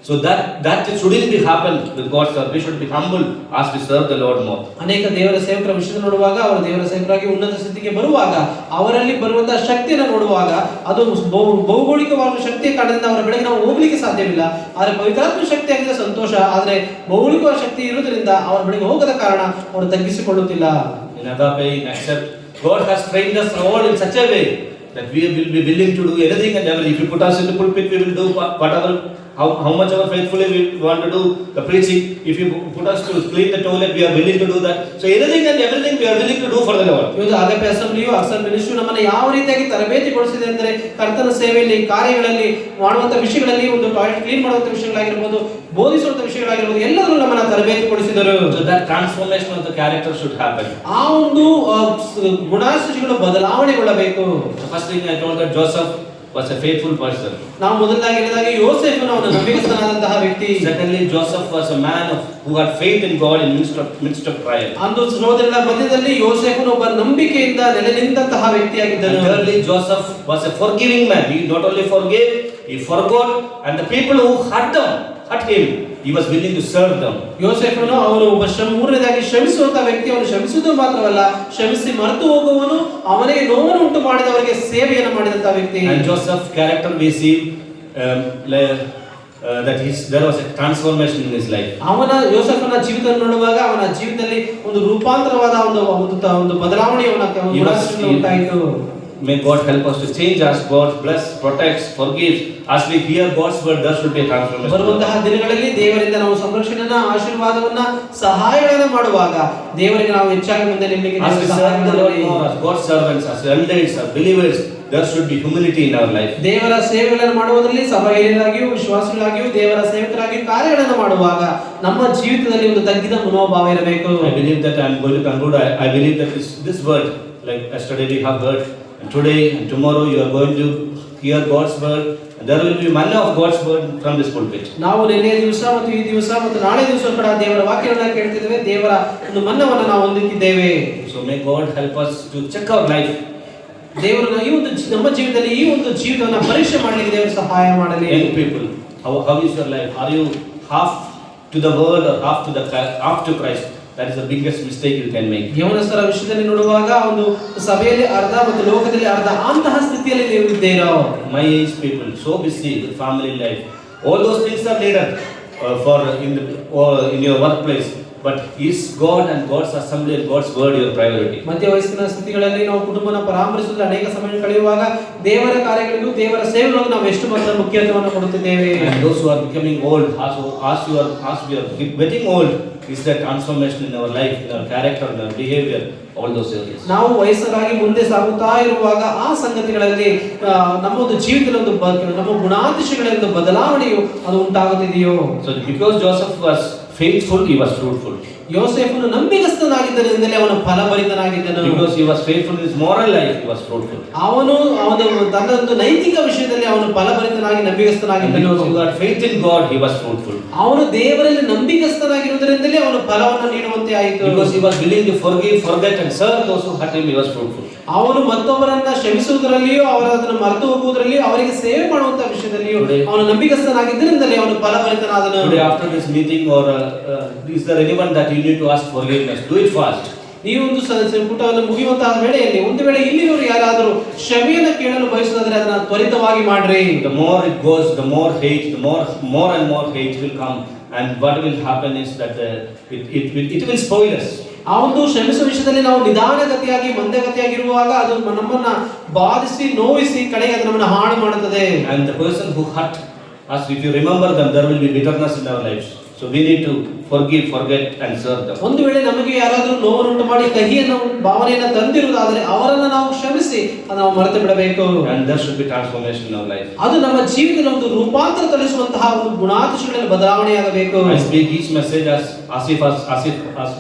So that shouldn't be happen with God's servants. We should be humble as we serve the Lord more. ಅನೇಕ ದೇವರ ಸೇವಕರ ವಿಷಯದಲ್ಲಿ ನೋಡುವಾಗ, ಅವರು ದೇವರ ಸೇವಕರಾಗಿ ಉನ್ನತ ಸ್ಥಿತಿಗೆ ಬರುವಾಗ ಅವರಲ್ಲಿ ಬರುವಂತಹ ಶಕ್ತಿಯನ್ನು ನೋಡುವಾಗ ಅದು ಭೌಗೋಳಿಕವಾದ ಶಕ್ತಿಯ ಕಾರಣದಿಂದ ಅವರ ಬೆಳಗ್ಗೆ ನಾವು ಹೋಗ್ಲಿಕ್ಕೆ ಸಾಧ್ಯವಿಲ್ಲ. ಆದರೆ ಪವಿತ್ರಾತ್ಮ ಶಕ್ತಿ ಆಗಿದ್ರೆ ಸಂತೋಷ. ಆದರೆ ಭೌಗೋಳಿಕ ಶಕ್ತಿ ಇರುವುದರಿಂದ ಅವರ ಬೆಳಗ್ಗೆ ಹೋಗದ ಕಾರಣ ಅವರು ತಗ್ಗಿಸಿಕೊಳ್ಳುತ್ತಿಲ್ಲ. In Agape, in Accept, God has trained us all in such a way that we will be willing to do anything and everything. If you put us in the pulpit, we will do whatever, how much ever faithfully we want to do the preaching. If you put us to clean the toilet, we are willing to do that. So anything and everything we are willing to do for the Lord. ಇವತ್ತು ಅಗಪೆ ಅಸೆಂಬ್ಲಿಯು, ಅಕ್ಸರ್ ministry ನಮ್ಮನ್ನು ಯಾವ ರೀತಿಯಾಗಿ ತರಬೇತಿಗೊಳಿಸಿದೆ ಅಂದರೆ ಕರ್ತನ ಸೇವೆಯಲ್ಲಿ, ಕಾರ್ಯಗಳಲ್ಲಿ, ಮಾಡುವಂತ ವಿಷಯಗಳಲ್ಲಿ, ಒಂದು ಟಾಯ್ಲೆಟ್ ಕ್ಲೀನ್ ಮಾಡುವಂತ ವಿಷಯಗಳಾಗಿರಬಹುದು, ಬೋಧಿಸುವಂತ ವಿಷಯಗಳಾಗಿರಬಹುದು, ಎಲ್ಲರೂ ನಮ್ಮನ್ನು ತರಬೇತಿಗೊಳಿಸಿದರು. So that transformation of the character should happen. ಆ ಒಂದು ಗುಣಾಶಯಗಳು ಬದಲಾವಣೆಗೊಳ್ಳಬೇಕು. The first thing I told that Joseph was a faithful person. ನಾವು ಮೊದಲಾಗಿ ಹೇಳಿದಾಗ ಯೋಸೇಫನು ಅವನು ನಂಬಿಕಸ್ಥನಾದಂತಹ ವ್ಯಕ್ತಿ. Secondly, Joseph was a man who had faith in God in midst of trial. ಅಂದು ಸಹೋದರರ ಮಧ್ಯದಲ್ಲಿ ಯೋಸೇಫನು ಒಬ್ಬ ನಂಬಿಕೆಯಿಂದ ನೆಲೆ ನಿಂತಹ ವ್ಯಕ್ತಿಯಾಗಿದ್ದನು. Thirdly, Joseph was a forgiving man. He not only forgave, he forgot, and the people who hurt him, he was willing to serve them. ಯೋಸೇಫನು ಅವನು ಒಬ್ಬ ಮೂರನೇದಾಗಿ ಕ್ಷಮಿಸುವಂತ ವ್ಯಕ್ತಿ. ಅವನು ಕ್ಷಮಿಸುವುದು ಮಾತ್ರವಲ್ಲ, ಕ್ಷಮಿಸಿ ಮರೆತು ಹೋಗುವವನು, ಅವನಿಗೆ ನೋವನ್ನು ಉಂಟು ಮಾಡಿದವರಿಗೆ ಸೇವೆಯನ್ನು ಮಾಡಿದಂತ ವ್ಯಕ್ತಿ. And Joseph's character we see that there was a transformation in his life. ಅವನ ಯೋಸೇಫನ ಜೀವಿತವನ್ನು ನೋಡುವಾಗ ಅವನ ಜೀವಿತದಲ್ಲಿ ಒಂದು ರೂಪಾಂತರವಾದ ಒಂದು ಬದಲಾವಣೆ ಉಂಟಾಯಿತು. may God help us to change as God bless, protects, forgives. As we hear God's word, there should be a transformation. ಬರುವಂತಹ ದಿನಗಳಲ್ಲಿ ದೇವರಿಂದ ನಾವು ಸಂರಕ್ಷಣೆಯನ್ನ, ಆಶೀರ್ವಾದವನ್ನ, ಸಹಾಯಗಳನ್ನ ಮಾಡುವಾಗ ದೇವರಿಗೆ ನಾವು ಹೆಚ್ಚಾಗಿ ಮುಂದೆ ನಿಲ್ಲಲಿಕ್ಕೆ As we ದೇವರು serve ಸಹಾಯ the Lord ಮಾಡಲಿ. more, as God's servants, as elders, as believers, there should be humility in our life. ದೇವರ ಸೇವೆಗಳನ್ನು ಮಾಡುವುದರಲ್ಲಿ ಸಭೆಯರಾಗಿಯೂ ವಿಶ್ವಾಸಿಗಳಾಗಿಯೂ ದೇವರ ಸೇವಕರಾಗಿಯೂ ಕಾರ್ಯಗಳನ್ನು ಮಾಡುವಾಗ ನಮ್ಮ ಜೀವಿತದಲ್ಲಿ ಒಂದು ತಗ್ಗಿದ ಮನೋಭಾವ ಇರಬೇಕು. I believe that I am going to conclude. I believe that this word, like yesterday we have heard, and today and tomorrow you are going to hear God's word, and there will be manna of God's word from this pulpit. ನಾವು ನಿನ್ನೆ ದಿವಸ ಮತ್ತು ಈ ದಿವಸ ಮತ್ತು ನಾಳೆ ದಿವಸ ಕೂಡ ದೇವರ ವಾಕ್ಯವನ್ನು ಕೇಳ್ತಿದ್ದೇವೆ. ದೇವರ ಒಂದು ಮನ್ನವನ್ನು ನಾವು ಹೊಂದುತ್ತಿದ್ದೇವೆ. So may God help us to check our life. ದೇವರು ಈ ಒಂದು ನಮ್ಮ ಜೀವಿತದಲ್ಲಿ ಈ ಒಂದು ಜೀವಿತವನ್ನು ಪರೀಕ್ಷೆ ಮಾಡಲಿಕ್ಕೆ ದೇವರು ಸಹಾಯ ಮಾಡಲಿ. Young people, how is your life? Are you half to the world or half to Christ? That is the biggest mistake you can make. ಯೌವನಸ್ಥರ ವಿಷಯದಲ್ಲಿ ನೋಡುವಾಗ ಒಂದು ಸಭೆಯಲ್ಲಿ ಅರ್ಧ ಮತ್ತು ಲೋಕದಲ್ಲಿ ಅರ್ಧ ಅಂತಹ ಸ್ಥಿತಿಯಲ್ಲಿ ನೀವು ಇದ್ದೀರಾ. My age people, so busy with family life. All those things are needed for in your workplace. But is God and God's assembly and God's word your priority? ಮಧ್ಯ ವಯಸ್ಸಿನ ಸ್ಥಿತಿಗಳಲ್ಲಿ ನಾವು ಕುಟುಂಬನ ಪರಾಮರಿಸುವುದರಲ್ಲಿ ಅನೇಕ ಸಮಯ ಕಳೆಯುವಾಗ ದೇವರ ಕಾರ್ಯಗಳಿಗೂ ದೇವರ ಸೇವೆಗಳಿಗೂ ನಾವು ಎಷ್ಟು ಮಾತ್ರ ಮುಖ್ಯತ್ವವನ್ನು ಕೊಡುತ್ತಿದ್ದೇವೆ. And those who are becoming old, as we are getting old, is there transformation in our life, in our character, in our behavior, all those areas. ನಾವು ವಯಸ್ಸರಾಗಿ ಮುಂದೆ ಸಾಗುತ್ತಾ ಇರುವಾಗ ಆ ಸಂಗತಿಗಳಲ್ಲಿ ನಮ್ಮ ಒಂದು ಜೀವಿತದಲ್ಲಿ ಒಂದು ನಮ್ಮ ಗುಣಾತಿಶಯಗಳಲ್ಲಿ ಒಂದು ಬದಲಾವಣೆಯು ಅದು ಉಂಟಾಗುತ್ತಿದೆಯೋ. So because Joseph was faithful, he was fruitful. ಯೋಸೇಫನು ನಂಬಿಗಸ್ತನಾಗಿದ್ದರಿಂದಲೇ ಅವನು ಫಲಭರಿತನಾಗಿದ್ದನು. Because he was faithful in his moral life, he was fruitful. ಅವನು ತನ್ನ ಒಂದು ನೈತಿಕ ವಿಷಯದಲ್ಲಿ ಅವನು ಫಲಭರಿತನಾಗಿ ನಂಬಿಗಸ್ತನಾಗಿದ್ದನು. Because he got faith in God, he was fruitful. ಅವನು ದೇವರಲ್ಲಿ ನಂಬಿಗಸ್ತನಾಗಿರುವುದರಿಂದಲೇ ಅವನು ಫಲವನ್ನು ನೀಡುವಂತೆ ಆಯಿತು. Because he was willing to forgive, forget and serve those who hurt him, he was fruitful. ಅವನು ಮತ್ತೊಬ್ಬರನ್ನ ಕ್ಷಮಿಸುವುದರಲ್ಲಿಯೂ ಅವರನ್ನು ಮರೆತು ಹೋಗುವುದರಲ್ಲಿಯೂ ಅವರಿಗೆ ಸೇವೆ ಮಾಡುವಂತ ವಿಷಯದಲ್ಲಿಯೂ ಅವನು ನಂಬಿಗಸ್ತನಾಗಿದ್ದರಿಂದಲೇ ಅವನು ಫಲಭರಿತನಾದನು. Today after this meeting or is there anyone that you need to ask forgiveness? Do it fast. ಈ ಒಂದು ಪುಟವನ್ನು ಮುಗಿಯುವಂತಹ ವೇಳೆಯಲ್ಲಿ ಒಂದು ವೇಳೆ ಇಲ್ಲಿನವರು ಯಾರಾದರೂ ಕ್ಷಮೆಯನ್ನು ಕೇಳಲು ಬಯಸುವುದಾದರೆ ಅದನ್ನು ತ್ವರಿತವಾಗಿ ಮಾಡ್ರಿ. The more it goes, the more hate, the more and more hate will come, and what will happen is that it will spoil us. ಆ ಒಂದು ಕ್ಷಮಿಸುವ ವಿಷಯದಲ್ಲಿ ನಾವು ನಿಧಾನಗತಿಯಾಗಿ ಮಂದಗತಿಯಾಗಿರುವಾಗ ಅದು ನಮ್ಮನ್ನ ಬಾಧಿಸಿ ನೋವಿಸಿ ಕಡೆಗೆ ಅದು ನಮ್ಮನ್ನು ಹಾಳು ಮಾಡುತ್ತದೆ. And the person who hurt us, if you remember them, there will be bitterness in our lives. So we need to forgive, forget and serve them. ಒಂದು ವೇಳೆ ನಮಗೆ ಯಾರಾದರೂ ನೋವುಂಟು ಮಾಡಿ ಕಹಿಯನ್ನು ಭಾವನೆಯನ್ನು ತಂದಿರುವುದಾದರೆ ಅವರನ್ನು ನಾವು ಕ್ಷಮಿಸಿ ನಾವು ಮರೆತು ಬಿಡಬೇಕು. And there should be transformation in our life. ಅದು ನಮ್ಮ ಜೀವಿತದಲ್ಲಿ ಒಂದು ರೂಪಾಂತರ ತಳಿಸುವಂತಹ ಒಂದು ಗುಣಾತಿಶಯಗಳಲ್ಲಿ ಬದಲಾವಣೆಯಾಗಬೇಕು. I speak each message as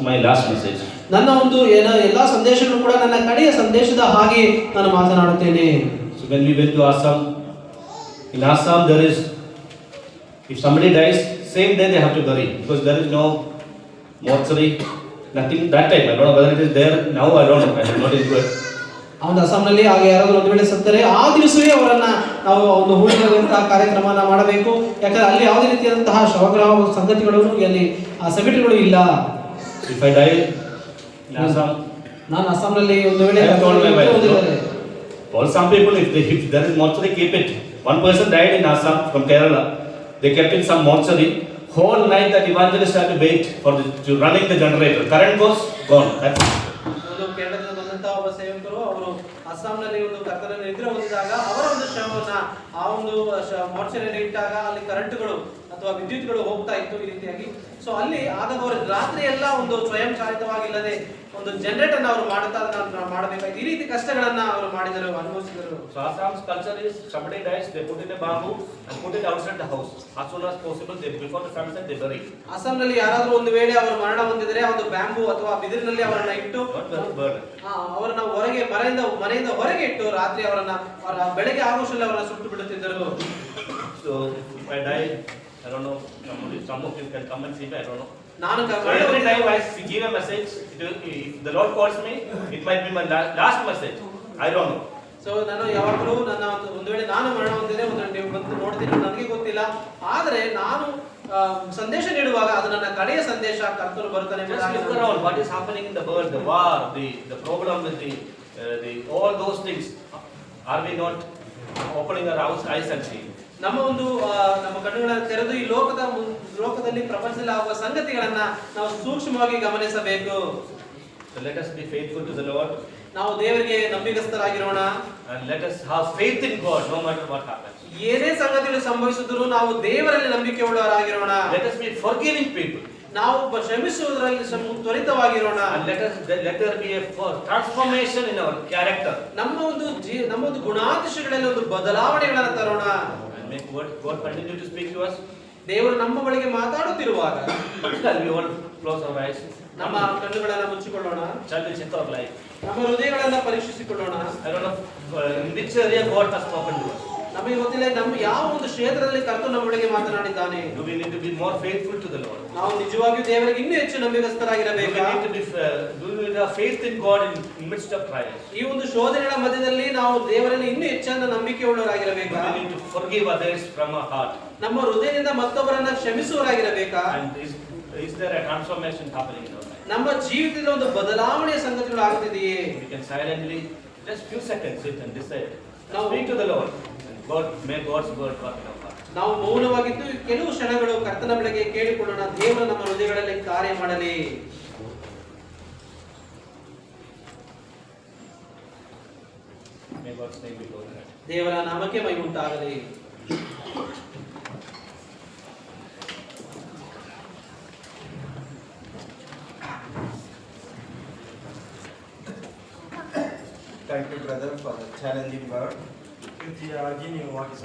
my last message. ನನ್ನ ಒಂದು ಎಲ್ಲಾ ಸಂದೇಶಗಳು ಕೂಡ ನನ್ನ ಕಡೆಯ ಸಂದೇಶದ ಹಾಗೆ ನಾನು ಮಾತನಾಡುತ್ತೇನೆ. So when we went to Assam, in Assam there is, if somebody dies, same day they have to bury, because there is no mortuary, nothing that time. I don't know whether it is there now, I don't know, I am not into it. ಅವನು ಅಸ್ಸಾಂನಲ್ಲಿ ಹಾಗೆ ಯಾರಾದರೂ ಒಂದು ವೇಳೆ ಸತ್ತರೆ ಆ ದಿವಸವೇ ಅವರನ್ನ ನಾವು ಒಂದು ಹೂಡಿರುವಂತಹ ಕಾರ್ಯಕ್ರಮನ ಮಾಡಬೇಕು. ಯಾಕಂದ್ರೆ ಅಲ್ಲಿ ಯಾವುದೇ ರೀತಿಯಾದಂತಹ ಶವಗ್ರಹ ಸಂಗತಿಗಳು ಅಲ್ಲಿ ಸೆಮಿಟರಿಗಳು ಇಲ್ಲ. If I die in Assam, ನಾನು ಅಸ್ಸಾಂನಲ್ಲಿ ಒಂದು ವೇಳೆ I have told my wife, for some people if there is mortuary, keep it. One person died in Assam from Kerala. They kept in some mortuary. Whole night that evangelist had to wait for to running the generator. Current goes, gone. That's it. ಕೇರಳದಿಂದ ಬಂದಂತಹ ಒಬ್ಬ ಸೇವಕರು ಅವರು ಅಸ್ಸಾಂನಲ್ಲಿ ಒಂದು ಕರ್ತನ ನಿದ್ರೆ ಹೊಂದಿದಾಗ ಅವರ ಒಂದು ಶವವನ್ನ ಆ ಒಂದು ಮೋರ್ಚರಿಯಲ್ಲಿ ಇಟ್ಟಾಗ ಅಲ್ಲಿ ಕರೆಂಟ್ಗಳು ಅಥವಾ ವಿದ್ಯುತ್ಗಳು ಹೋಗ್ತಾ ಇತ್ತು ಈ ರೀತಿಯಾಗಿ. ಸೊ ಅಲ್ಲಿ ಆಗ ಅವರು ರಾತ್ರಿ ಎಲ್ಲ ಒಂದು ಸ್ವಯಂ ಚಾಲಿತವಾಗಿಲ್ಲದೆ ಒಂದು ಜನರೇಟರ್ ಅವರು ಮಾಡಬೇಕಾಯ್ತು. ಈ ರೀತಿ ಕಷ್ಟಗಳನ್ನ ಅವರು ಮಾಡಿದರು, ಅನುಭವಿಸಿದರು. So Assam's culture is somebody dies, they put in a bamboo and put it outside the house. As soon as possible, before the sunset, they bury. ಅಸ್ಸಾಂನಲ್ಲಿ ಯಾರಾದರೂ ಒಂದು ವೇಳೆ ಅವರು ಮರಣ ಹೊಂದಿದರೆ ಒಂದು ಬ್ಯಾಂಬೂ ಅಥವಾ ಬಿದಿರಿನಲ್ಲಿ ಅವರನ್ನ ಇಟ್ಟು ಅವರನ್ನ ಹೊರಗೆ ಮನೆಯಿಂದ ಹೊರಗೆ ಇಟ್ಟು ರಾತ್ರಿ ಅವರ ಬೆಳಗ್ಗೆ ಆಗುವಷ್ಟರಲ್ಲಿ ಅವರನ್ನ ಸುಟ್ಟು ಬಿಡುತ್ತಿದ್ದರು. So if I die, I don't know, some of you can come and see me, I don't know. ನಾನು Every time I give a message, if the Lord calls me, it might be my last message. I don't know. So ನಾನು ಯಾವಾಗಲೂ ನನ್ನ ಒಂದು ವೇಳೆ ನಾನು ಮರಣ ಹೊಂದಿದ್ರೆ ನೀವು ಬಂದು ನೋಡ್ತೀನಿ, ನನಗೆ ಗೊತ್ತಿಲ್ಲ. ಆದರೆ ನಾನು ಸಂದೇಶ ನೀಡುವಾಗ ಅದು ನನ್ನ ಕಡೆಯ ಸಂದೇಶ ಕರ್ತನು ಬರ್ತಾನೆ. Just look around, what is happening in the world, the war, the problem with the all those things. Are we not opening our eyes and seeing? ನಮ್ಮ ಕಣ್ಣುಗಳನ್ನು ತೆರೆದು ಈ ಲೋಕದಲ್ಲಿ ಪ್ರಪಂಚದಲ್ಲಿ ಆಗುವ ಸಂಗತಿಗಳನ್ನ ನಾವು ಸೂಕ್ಷ್ಮವಾಗಿ ಗಮನಿಸಬೇಕು. So let us be faithful to the Lord. ನಾವು ದೇವರಿಗೆ ನಂಬಿಗಸ್ತರಾಗಿರೋಣ. And let us have faith in God no matter what happens. ಏನೇ ಸಂಗತಿಗಳು ಸಂಭವಿಸಿದರೂ ನಾವು ದೇವರಲ್ಲಿ ನಂಬಿಕೆ ಉಳ್ಳವರಾಗಿರೋಣ. Let us be forgiving people. ನಾವು ಕ್ಷಮಿಸುವುದರಲ್ಲಿ ತ್ವರಿತವಾಗಿರೋಣ. And let there be a transformation in our character. ನಮ್ಮ ಒಂದು ಗುಣಾತಿಶಯಗಳಲ್ಲಿ ಒಂದು ಬದಲಾವಣೆಗಳನ್ನು ತರೋಣ. And make God continue to speak to us. ದೇವರು ನಮ್ಮ ಬಳಿಗೆ ಮಾತಾಡುತ್ತಿರುವಾಗ Shall we all close our eyes? ನಮ್ಮ ಕಣ್ಣುಗಳನ್ನು ಮುಚ್ಚಿಕೊಳ್ಳೋಣ. Shall we check our life? ನಮ್ಮ ಹೃದಯಗಳನ್ನು ಪರೀಕ್ಷಿಸಿಕೊಳ್ಳೋಣ. I don't know in which area God has spoken to us. ನಮಗೆ ಗೊತ್ತಿಲ್ಲ ನಮ್ಮ ಯಾವ ಒಂದು ಕ್ಷೇತ್ರದಲ್ಲಿ ಕರ್ತನು ನಮ್ಮ ಬಳಿಗೆ ಮಾತನಾಡಿದ್ದಾನೆ. Do we need to be more faithful to the Lord? ನಾವು ನಿಜವಾಗಿಯೂ ದೇವರಿಗೆ ಇನ್ನೂ ಹೆಚ್ಚು ನಂಬಿಗಸ್ತರಾಗಿರಬೇಕಾ? Do we need to have faith in God in midst of trials? ಈ ಒಂದು ಶೋಧನೆಗಳ ಮಧ್ಯದಲ್ಲಿ ನಾವು ದೇವರಲ್ಲಿ ಇನ್ನೂ ಹೆಚ್ಚಾದ ನಂಬಿಕೆ ಉಳ್ಳವರಾಗಿರಬೇಕಾ? Do we need to forgive others from our heart? ನಮ್ಮ ಹೃದಯದಿಂದ ಮತ್ತೊಬ್ಬರನ್ನ ಕ್ಷಮಿಸುವವರಾಗಿರಬೇಕಾ? And is there a transformation happening in our life? ನಮ್ಮ ಜೀವಿತದಲ್ಲಿ ಒಂದು ಬದಲಾವಣೆಯ ಸಂಗತಿಗಳು ಆಗುತ್ತಿದೆಯೇ? We can silently just few seconds sit and decide. Now Speak to the Lord. And may God's word work in our heart. ನಾವು ಮೌನವಾಗಿದ್ದು ಕೆಲವು ಕ್ಷಣಗಳು ಕರ್ತನ ಬಳಿಗೆ ಕೇಳಿಕೊಳ್ಳೋಣ. ದೇವರು ನಮ್ಮ ಹೃದಯಗಳಲ್ಲಿ ಕಾರ್ಯ ಮಾಡಲಿ. May God's name be glorified. ದೇವರ ನಾಮಕ್ಕೆ ಮಹಿಮೆ ಉಂಟಾಗಲಿ. Thank you, brother, for the challenging word. ಪ್ರೀತಿಯಾಗಿ ನೀವು ವಾಕ್ಯ